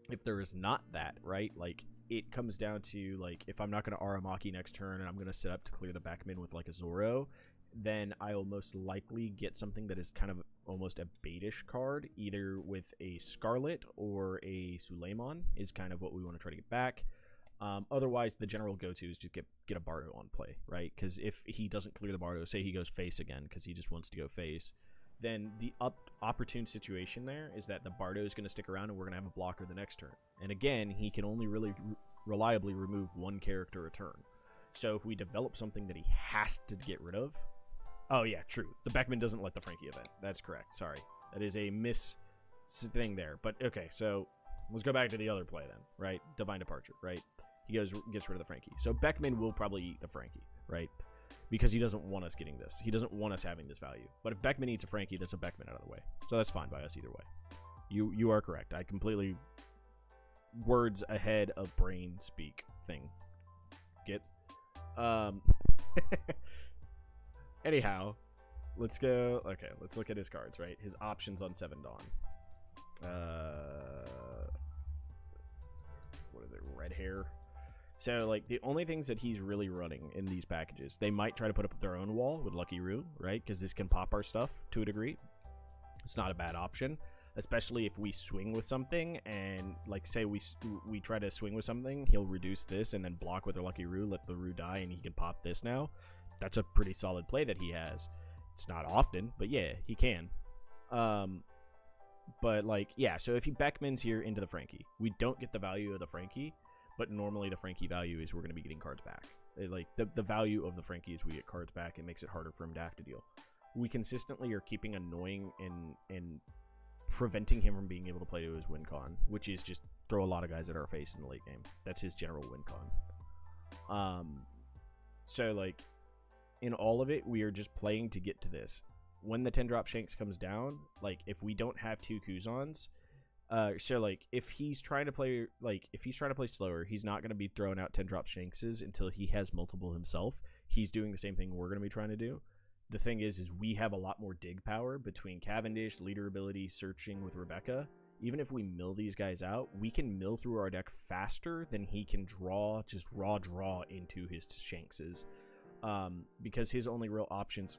If there is not that, right, like, it comes down to, like, if I'm not going to Aramaki next turn and I'm going to set up to clear the Beckman with, like, a Zoro, then I'll most likely get something that is kind of almost a baitish card, either with a Scarlet or a Suleiman is kind of what we want to try to get back. Otherwise, the general go-to is just get a Bardo on play, right? Because if he doesn't clear the Bardo, say he goes face again because he just wants to go face, then the opportune situation there is that the Bardo is going to stick around and we're going to have a blocker the next turn. And again, he can only really reliably remove 1 character a turn. So if we develop something that he has to get rid of... Oh, yeah, true. The Beckman doesn't let the Frankie event. That's correct. Sorry. That is a miss thing there. But, okay, so let's go back to the other play then, right? Divine Departure, right? He gets rid of the Frankie. So Beckman will probably eat the Frankie, right? Because he doesn't want us getting this. He doesn't want us having this value. But if Beckman eats a Frankie, that's a Beckman out of the way. So that's fine by us either way. You are correct. I completely... Words ahead of brain speak thing. Get? Anyhow, let's go. Okay, let's look at his cards, right? His options on 7 Dawn. What is it? Red hair. So, like, the only things that he's really running in these packages, they might try to put up their own wall with Lucky Roo, right? Because this can pop our stuff to a degree. It's not a bad option, especially if we swing with something and, like, say we try to swing with something, he'll reduce this and then block with a Lucky Roo, let the Roo die, and he can pop this now. That's a pretty solid play that he has. It's not often, but yeah, he can. But, like, yeah, so if he Beckmans here into the Frankie, we don't get the value of the Frankie, but normally the Frankie value is we're going to be getting cards back. Like, the value of the Frankie is we get cards back. It makes it harder for him to have to deal. We consistently are keeping annoying and preventing him from being able to play to his win con, which is just throw a lot of guys at our face in the late game. That's his general win con. So, like, in all of it, we are just playing to get to this. When the 10-drop Shanks comes down, like, if we don't have 2 Kuzans, so, like, if he's trying to play slower, he's not going to be throwing out 10-drop Shankses until he has multiple himself. He's doing the same thing we're going to be trying to do. The thing is we have a lot more dig power between Cavendish, leader ability, searching with Rebecca. Even if we mill these guys out, we can mill through our deck faster than he can draw, just raw draw into his Shankses. Because his only real options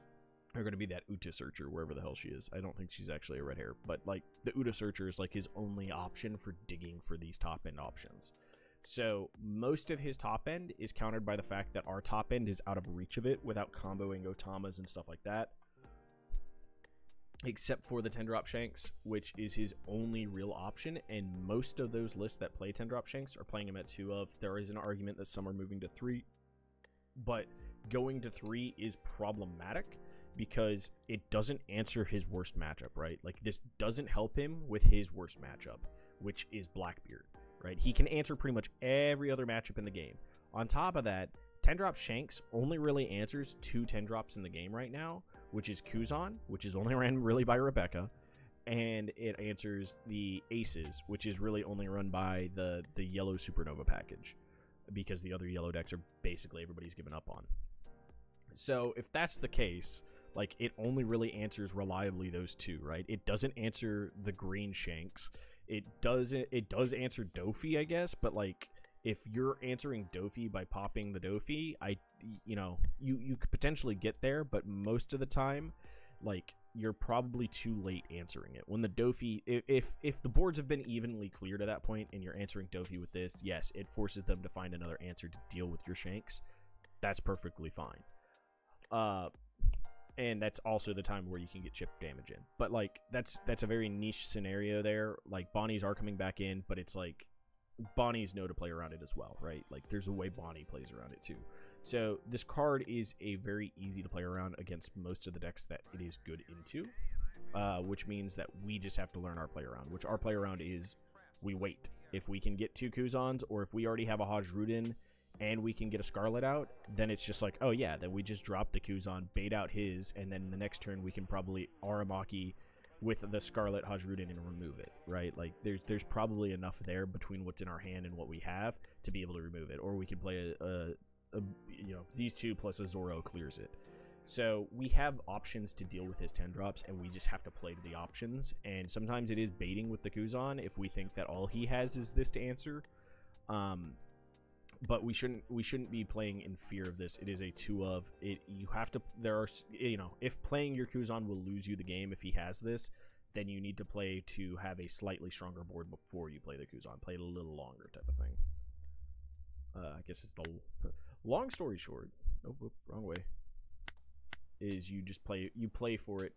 are going to be that Uta Searcher, wherever the hell she is. I don't think she's actually a red hair, but, like, the Uta Searcher is, like, his only option for digging for these top-end options. So most of his top end is countered by the fact that our top end is out of reach of it without comboing Otamas and stuff like that. Except for the 10-drop Shanks, which is his only real option, and most of those lists that play 10-drop Shanks are playing him at 2 of. There is an argument that some are moving to 3, but going to 3 is problematic because it doesn't answer his worst matchup, right? Like, this doesn't help him with his worst matchup, which is Blackbeard, right? He can answer pretty much every other matchup in the game. On top of that, 10-drop Shanks only really answers 2 10-drops in the game right now, which is Kuzan, which is only ran really by Rebecca, and it answers the Aces, which is really only run by the yellow Supernova package, because the other yellow decks are basically everybody's given up on. So if that's the case, like, it only really answers reliably those 2, right? It doesn't answer the green Shanks. It does answer Dofi, I guess, but, like, if you're answering Dofi by popping the Dofi, you could potentially get there, but most of the time, like, you're probably too late answering it. When the Dofi, if the boards have been evenly cleared at that point and you're answering Dofi with this, yes, it forces them to find another answer to deal with your Shanks. That's perfectly fine. And that's also the time where you can get chip damage in. But, like, that's a very niche scenario there. Like, Bonnies are coming back in, but it's like Bonnies know to play around it as well, right? Like, there's a way Bonnie plays around it too. So this card is a very easy to play around against most of the decks that it is good into, which means that we just have to learn our play around, which our play around is we wait. If we can get 2 Kuzans, or if we already have a Hajrudin and we can get a Scarlet out, then it's just like, oh yeah, then we just drop the Kuzan, bait out his, and then the next turn we can probably Aramaki with the Scarlet Hajrudin and remove it, right? Like, there's probably enough there between what's in our hand and what we have to be able to remove it. Or we can play you know, these 2 plus a Zoro clears it. So we have options to deal with his 10 drops, and we just have to play to the options. And sometimes it is baiting with the Kuzan if we think that all he has is this to answer. But we shouldn't be playing in fear of this. It is a 2 of it. You have to. There are, you know, if playing your Kuzan will lose you the game if he has this, then you need to play to have a slightly stronger board before you play the Kuzan. Play it a little longer, type of thing. I guess it's the long story short. Oh, whoop, wrong way. Is you just play. You play for it.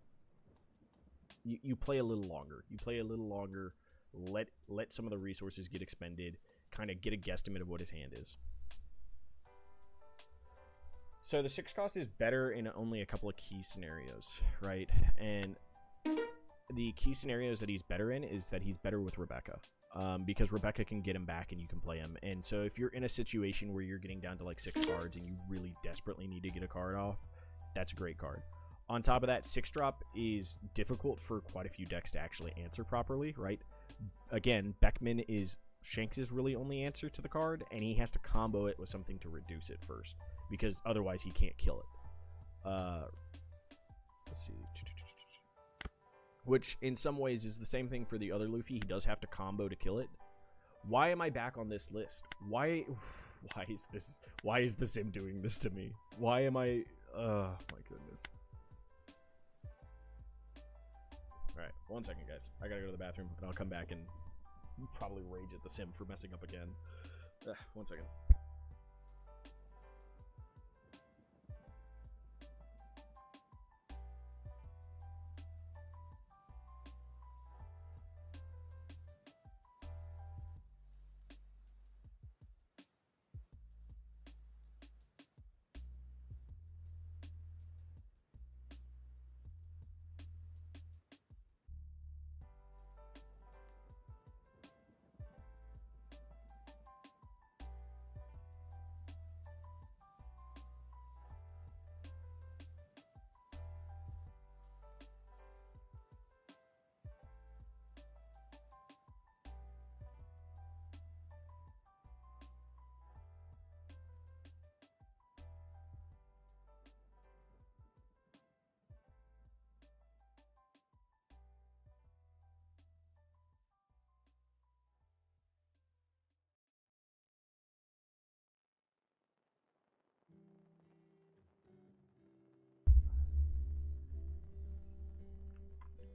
You play a little longer. You play a little longer. Let some of the resources get expended. Kind of get a guesstimate of what his hand is. So the 6 cost is better in only a couple of key scenarios, right? And the key scenarios that he's better in is that he's better with Rebecca. Because Rebecca can get him back and you can play him. And so if you're in a situation where you're getting down to like 6 cards and you really desperately need to get a card off, that's a great card. On top of that, 6-drop is difficult for quite a few decks to actually answer properly, right? Again, Beckman is Shanks' really only answer to the card, and he has to combo it with something to reduce it first, because otherwise he can't kill it. Let's see. Which, in some ways, is the same thing for the other Luffy. He does have to combo to kill it. Why am I back on this list? Why is this? Why is the sim doing this to me? Why am I? Oh my goodness. Alright, 1 second, guys. I gotta go to the bathroom, and I'll come back and probably rage at the sim for messing up again. 1 second.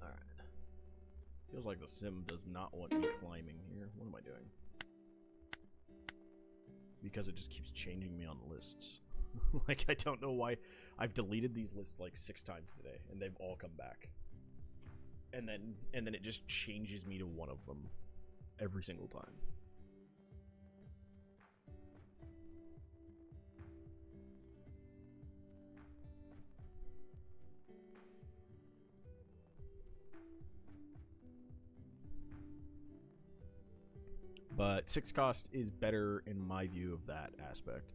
Alright. Feels like the sim does not want me climbing here. What am I doing? Because it just keeps changing me on lists. Like, I don't know why. I've deleted these lists like 6 times today, and they've all come back. And then it just changes me to one of them every single time. But 6 cost is better in my view of that aspect.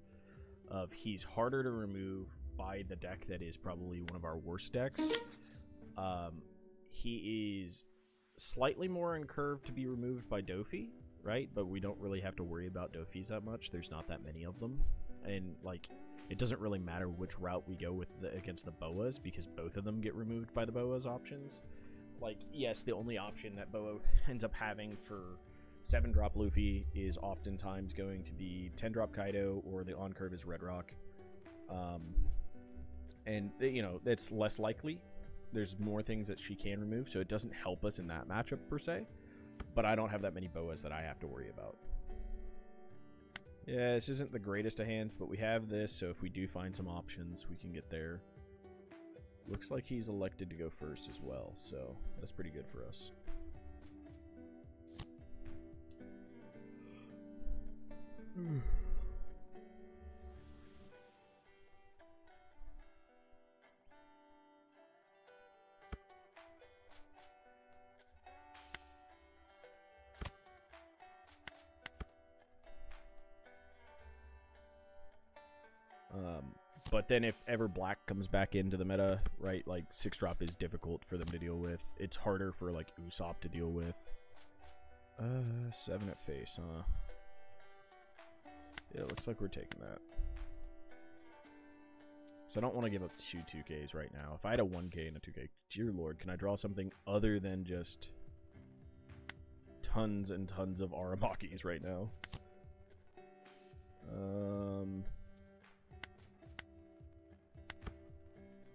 Of he's harder to remove by the deck that is probably one of our worst decks. He is slightly more incurved to be removed by Dofi, right? But we don't really have to worry about Dofis that much. There's not that many of them. And, like, it doesn't really matter which route we go with against the Boas, because both of them get removed by the Boas options. Like, yes, the only option that Boa ends up having for 7-drop Luffy is oftentimes going to be 10-drop Kaido, or the on-curve is Red Rock. And, you know, it's less likely. There's more things that she can remove, so it doesn't help us in that matchup, per se. But I don't have that many Boas that I have to worry about. Yeah, this isn't the greatest of hands, but we have this, so if we do find some options, we can get there. Looks like he's elected to go first as well, so that's pretty good for us. But then if ever black comes back into the meta, right, like 6-drop is difficult for them to deal with. It's harder for like Usopp to deal with. 7 at face, huh? Yeah, it looks like we're taking that. So I don't want to give up 2 2Ks right now. If I had a 1K and a 2K, dear lord, can I draw something other than just tons and tons of Aramakis right now?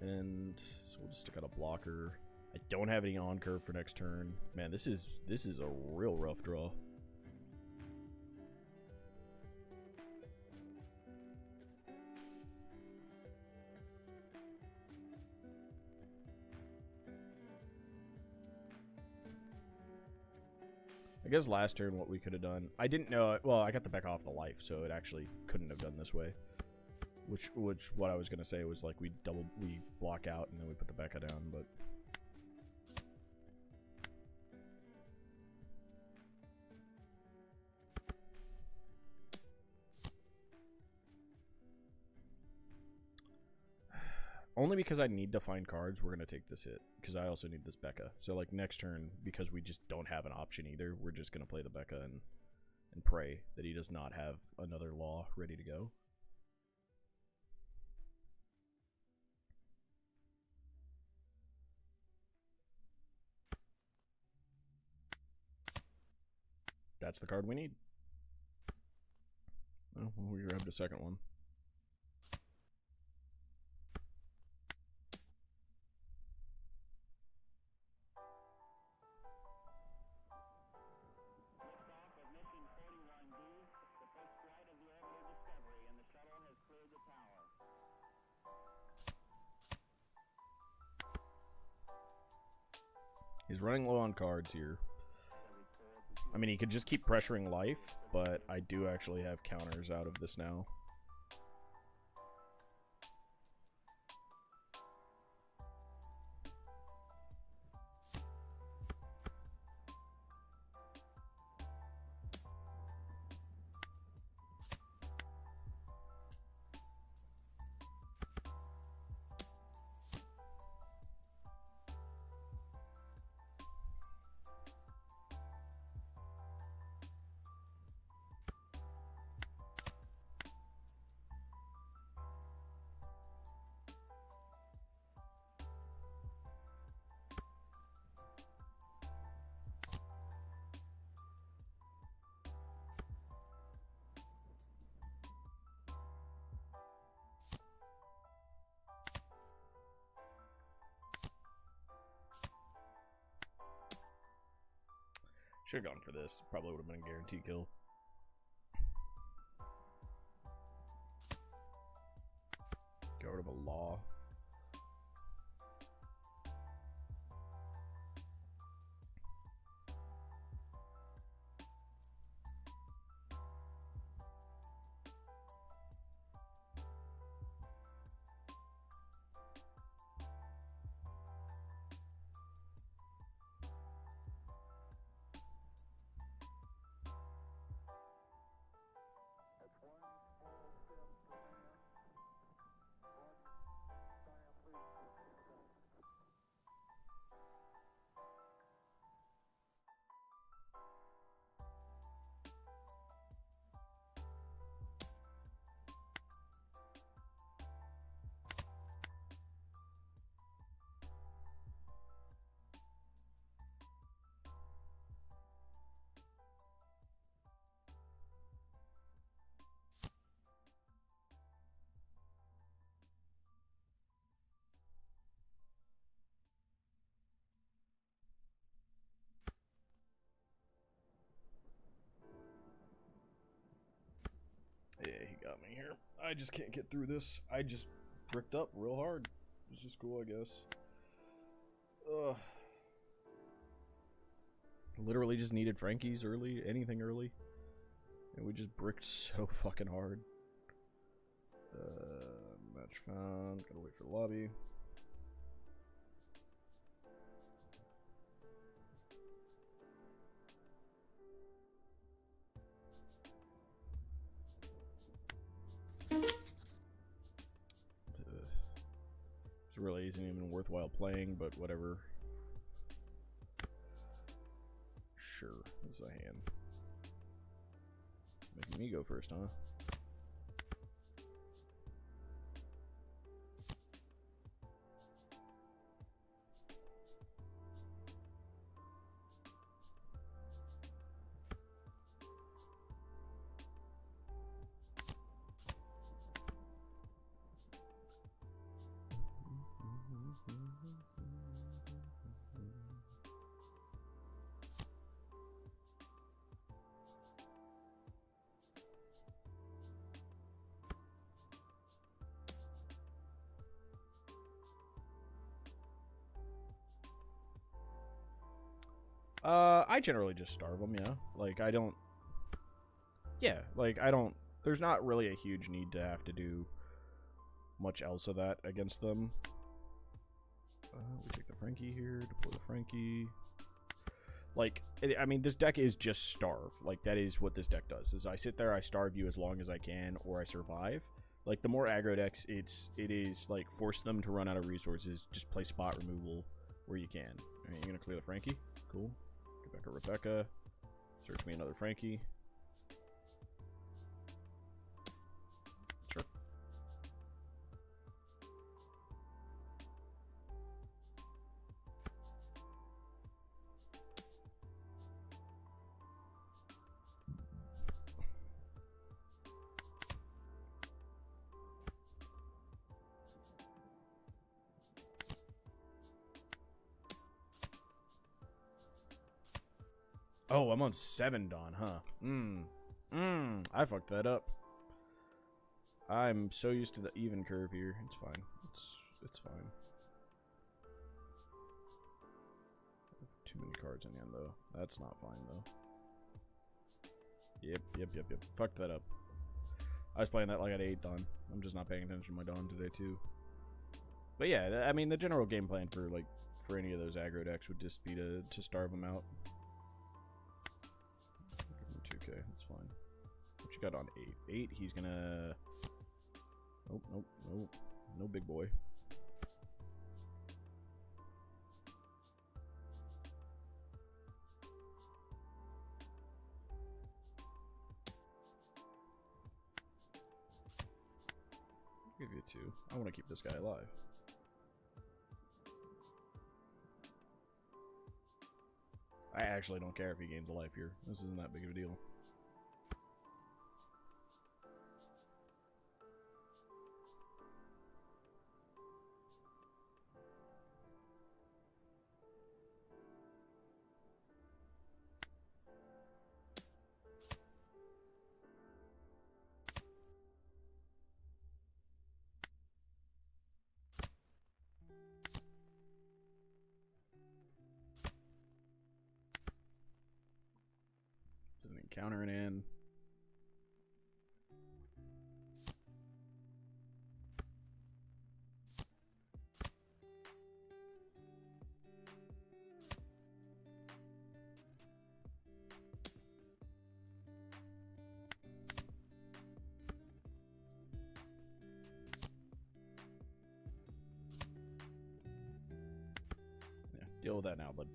And so we'll just stick out a blocker. I don't have any on curve for next turn. Man, this is a real rough draw. I guess last turn what we could have done. I didn't know. Well, I got the Becca off the life, so it actually couldn't have done this way. Which what I was gonna say was like we block out and then we put the Becca down, but only because I need to find cards, we're gonna take this hit because I also need this Becca. So like next turn, because we just don't have an option either, we're just gonna play the Becca and pray that he does not have another law ready to go. That's the card we need. Oh, well, we grabbed a second one. He's running low on cards here. I mean, he could just keep pressuring life, but I do actually have counters out of this now. Should have gone for this. Probably would have been a guaranteed kill. Get rid of a law. Yeah, he got me here. I just can't get through this. I just bricked up real hard. It's just cool, I guess. Ugh. Literally just needed Frankie's early. Anything early. And we just bricked so fucking hard. Match found. Gotta wait for the lobby. This really isn't even worthwhile playing, but whatever. Sure, this is a hand. Making me go first, huh? I generally just starve them, yeah. Like, I don't... Yeah, like, I don't... There's not really a huge need to have to do much else of that against them. We take the Frankie here, deploy the Frankie. Like, I mean, this deck is just starve. Like, that is what this deck does, is I sit there, I starve you as long as I can, or I survive. Like, the more aggro decks, it is, like, force them to run out of resources, just play spot removal where you can. Alright, you're gonna clear the Frankie? Cool. Get back to Rebecca. Search me another Frankie. Sure. Oh, I'm on 7 Dawn, huh? I fucked that up. I'm so used to the even curve here. It's fine. It's fine. I have too many cards in hand, though. That's not fine, though. Yep. Fucked that up. I was playing that like at 8 Dawn. I'm just not paying attention to my Dawn today, too. But yeah, I mean, the general game plan for any of those aggro decks would just be to starve them out. 2K, that's fine. What you got on 8? 8, he's gonna... Nope. No big boy. I'll give you 2. I want to keep this guy alive. I actually don't care if he gains a life here. This isn't that big of a deal. Countering in. Yeah, deal with that now, bud.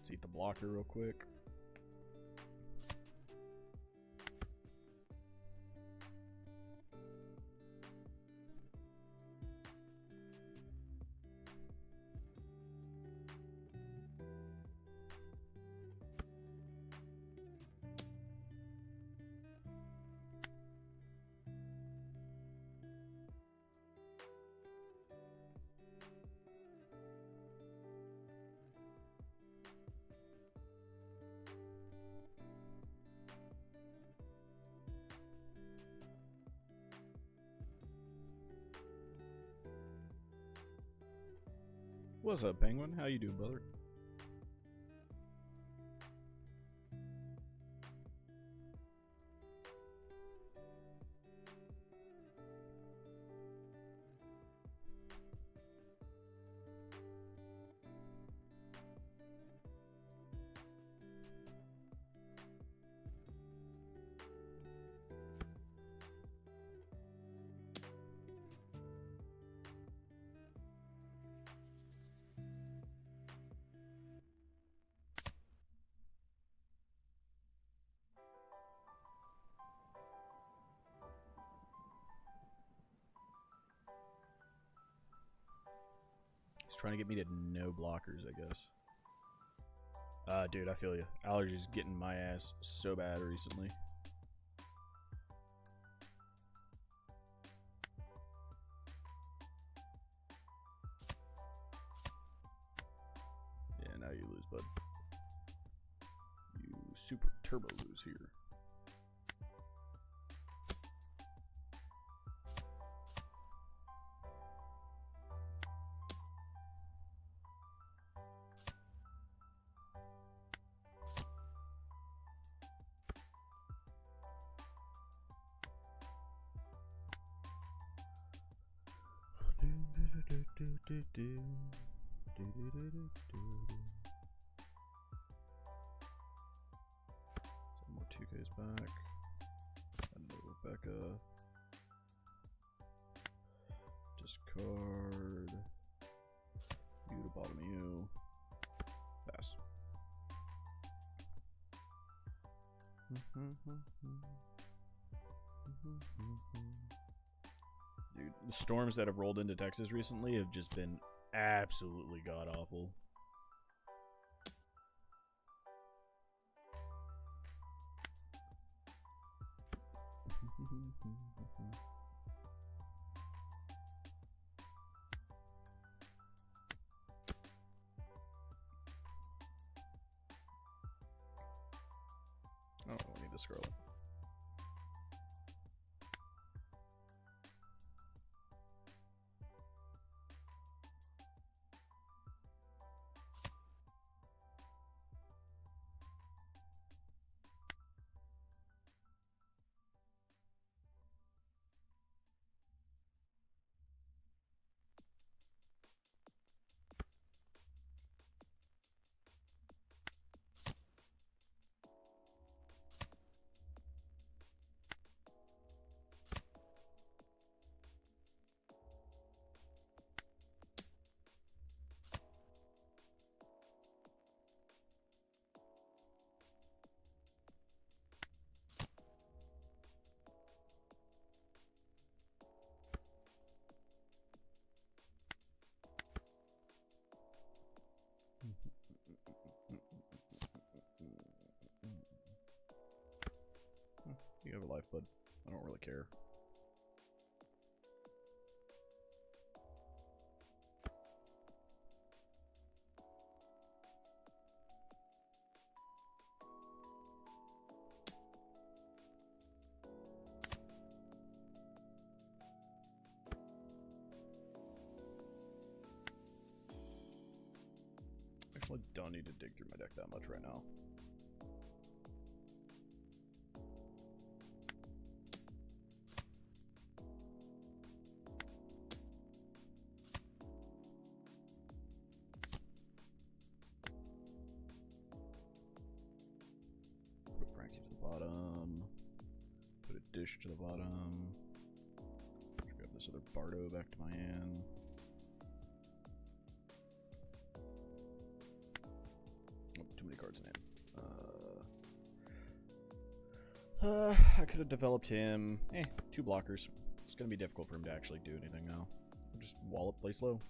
Let's eat the blocker real quick. What's up, Penguin? How you doing, brother? He's trying to get me to no blockers, I guess. Dude, I feel you. Allergies getting my ass so bad recently. Yeah, now you lose, bud. You super turbo lose here. Some more 2Ks back. Another Rebecca. Discard. You to bottom of you. Pass. Dude, the storms that have rolled into Texas recently have just been absolutely god-awful. Oh, I need the scroll. You have a life, bud. I don't really care. Actually, don't need to dig through my deck that much right now. Put Frankie to the bottom. Put a dish to the bottom. Let's grab this other Bardo back to my hand. card's name? I could have developed him. 2 blockers. It's gonna be difficult for him to actually do anything now. Just wallop, play slow.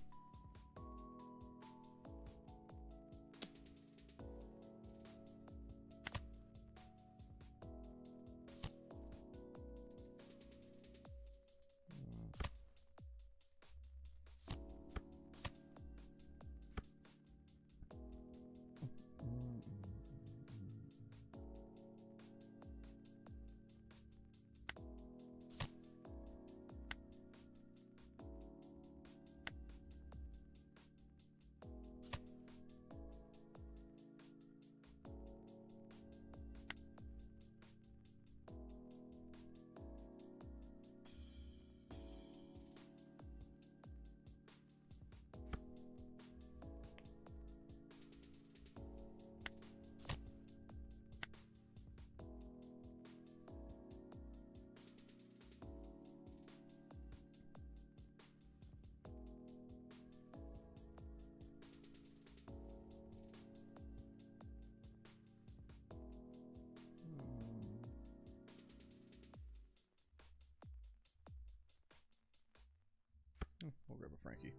We'll grab a Frankie.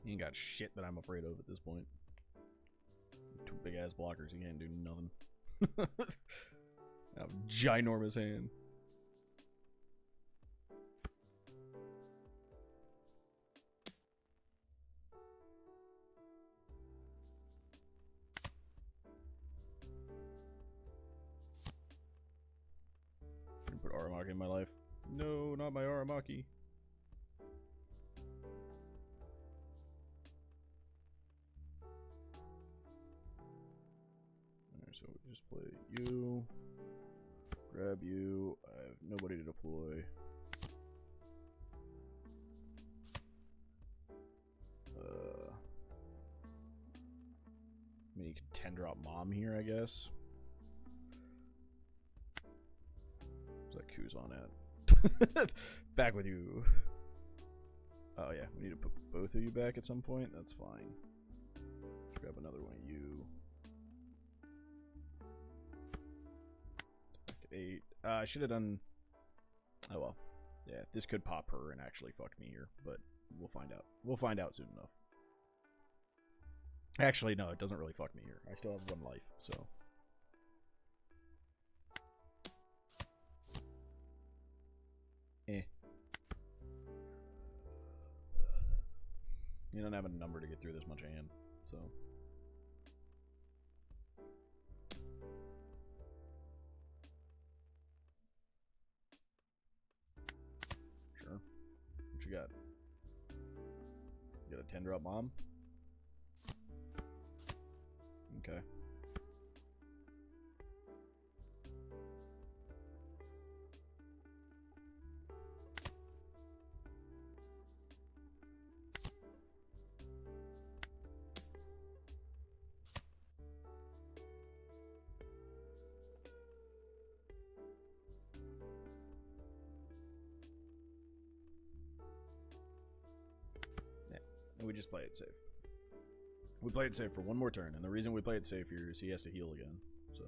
He ain't got shit that I'm afraid of at this point. 2 big ass blockers, he can't do nothing. A ginormous hand. Put Aramaki in my life. No, not my Aramaki. Alright, so we just play you. Grab you. I have nobody to deploy. I mean, you can 10-drop mom here, I guess. What's that Kuz on at? Back with you. Oh yeah, we need to put both of you back at some point. That's fine. Let's grab another one of you. Back at 8. I should have done... Oh well. Yeah, this could pop her and actually fuck me here, but we'll find out. We'll find out soon enough. Actually, no, it doesn't really fuck me here. I still have 1 life, so... You don't have a number to get through this much hand, so... Sure. What you got? You got a 10-drop mom? Okay. We just play it safe. We play it safe for 1 more turn, and the reason we play it safe here is he has to heal again, so...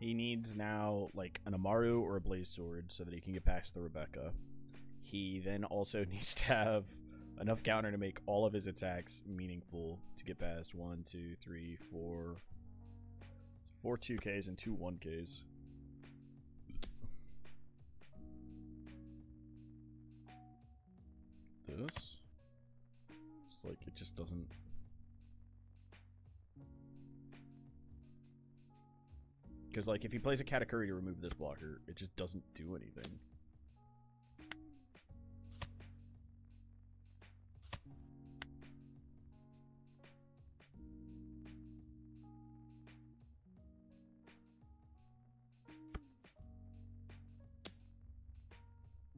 He needs now, like, an Amaru or a Blaze Sword so that he can get past the Rebecca. He then also needs to have enough counter to make all of his attacks meaningful to get past 1, 2, 3, 4... 4 2Ks and 2 1Ks. This? It's like, it just doesn't... Because, like, if he plays a Katakuri to remove this blocker, it just doesn't do anything.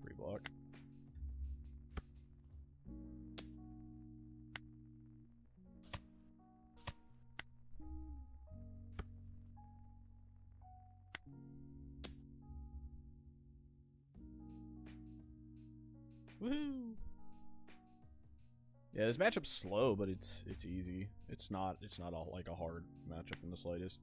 Free block. Woohoo! Yeah, this matchup's slow, but it's easy. It's not all like a hard matchup in the slightest.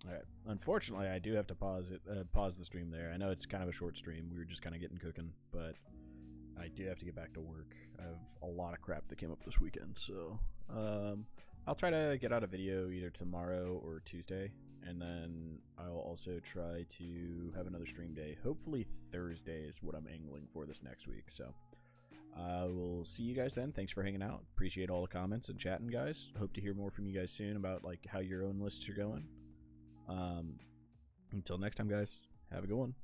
Alright, unfortunately I do have to pause the stream there. I know it's kind of a short stream, we were just kind of getting cooking, but I do have to get back to work. I have a lot of crap that came up this weekend, so I'll try to get out a video either tomorrow or Tuesday, and then I'll also try to have another stream day. Hopefully Thursday is what I'm angling for this next week, so I will see you guys then. Thanks for hanging out. Appreciate all the comments and chatting, guys. Hope to hear more from you guys soon about like how your own lists are going. Until next time, guys, have a good one.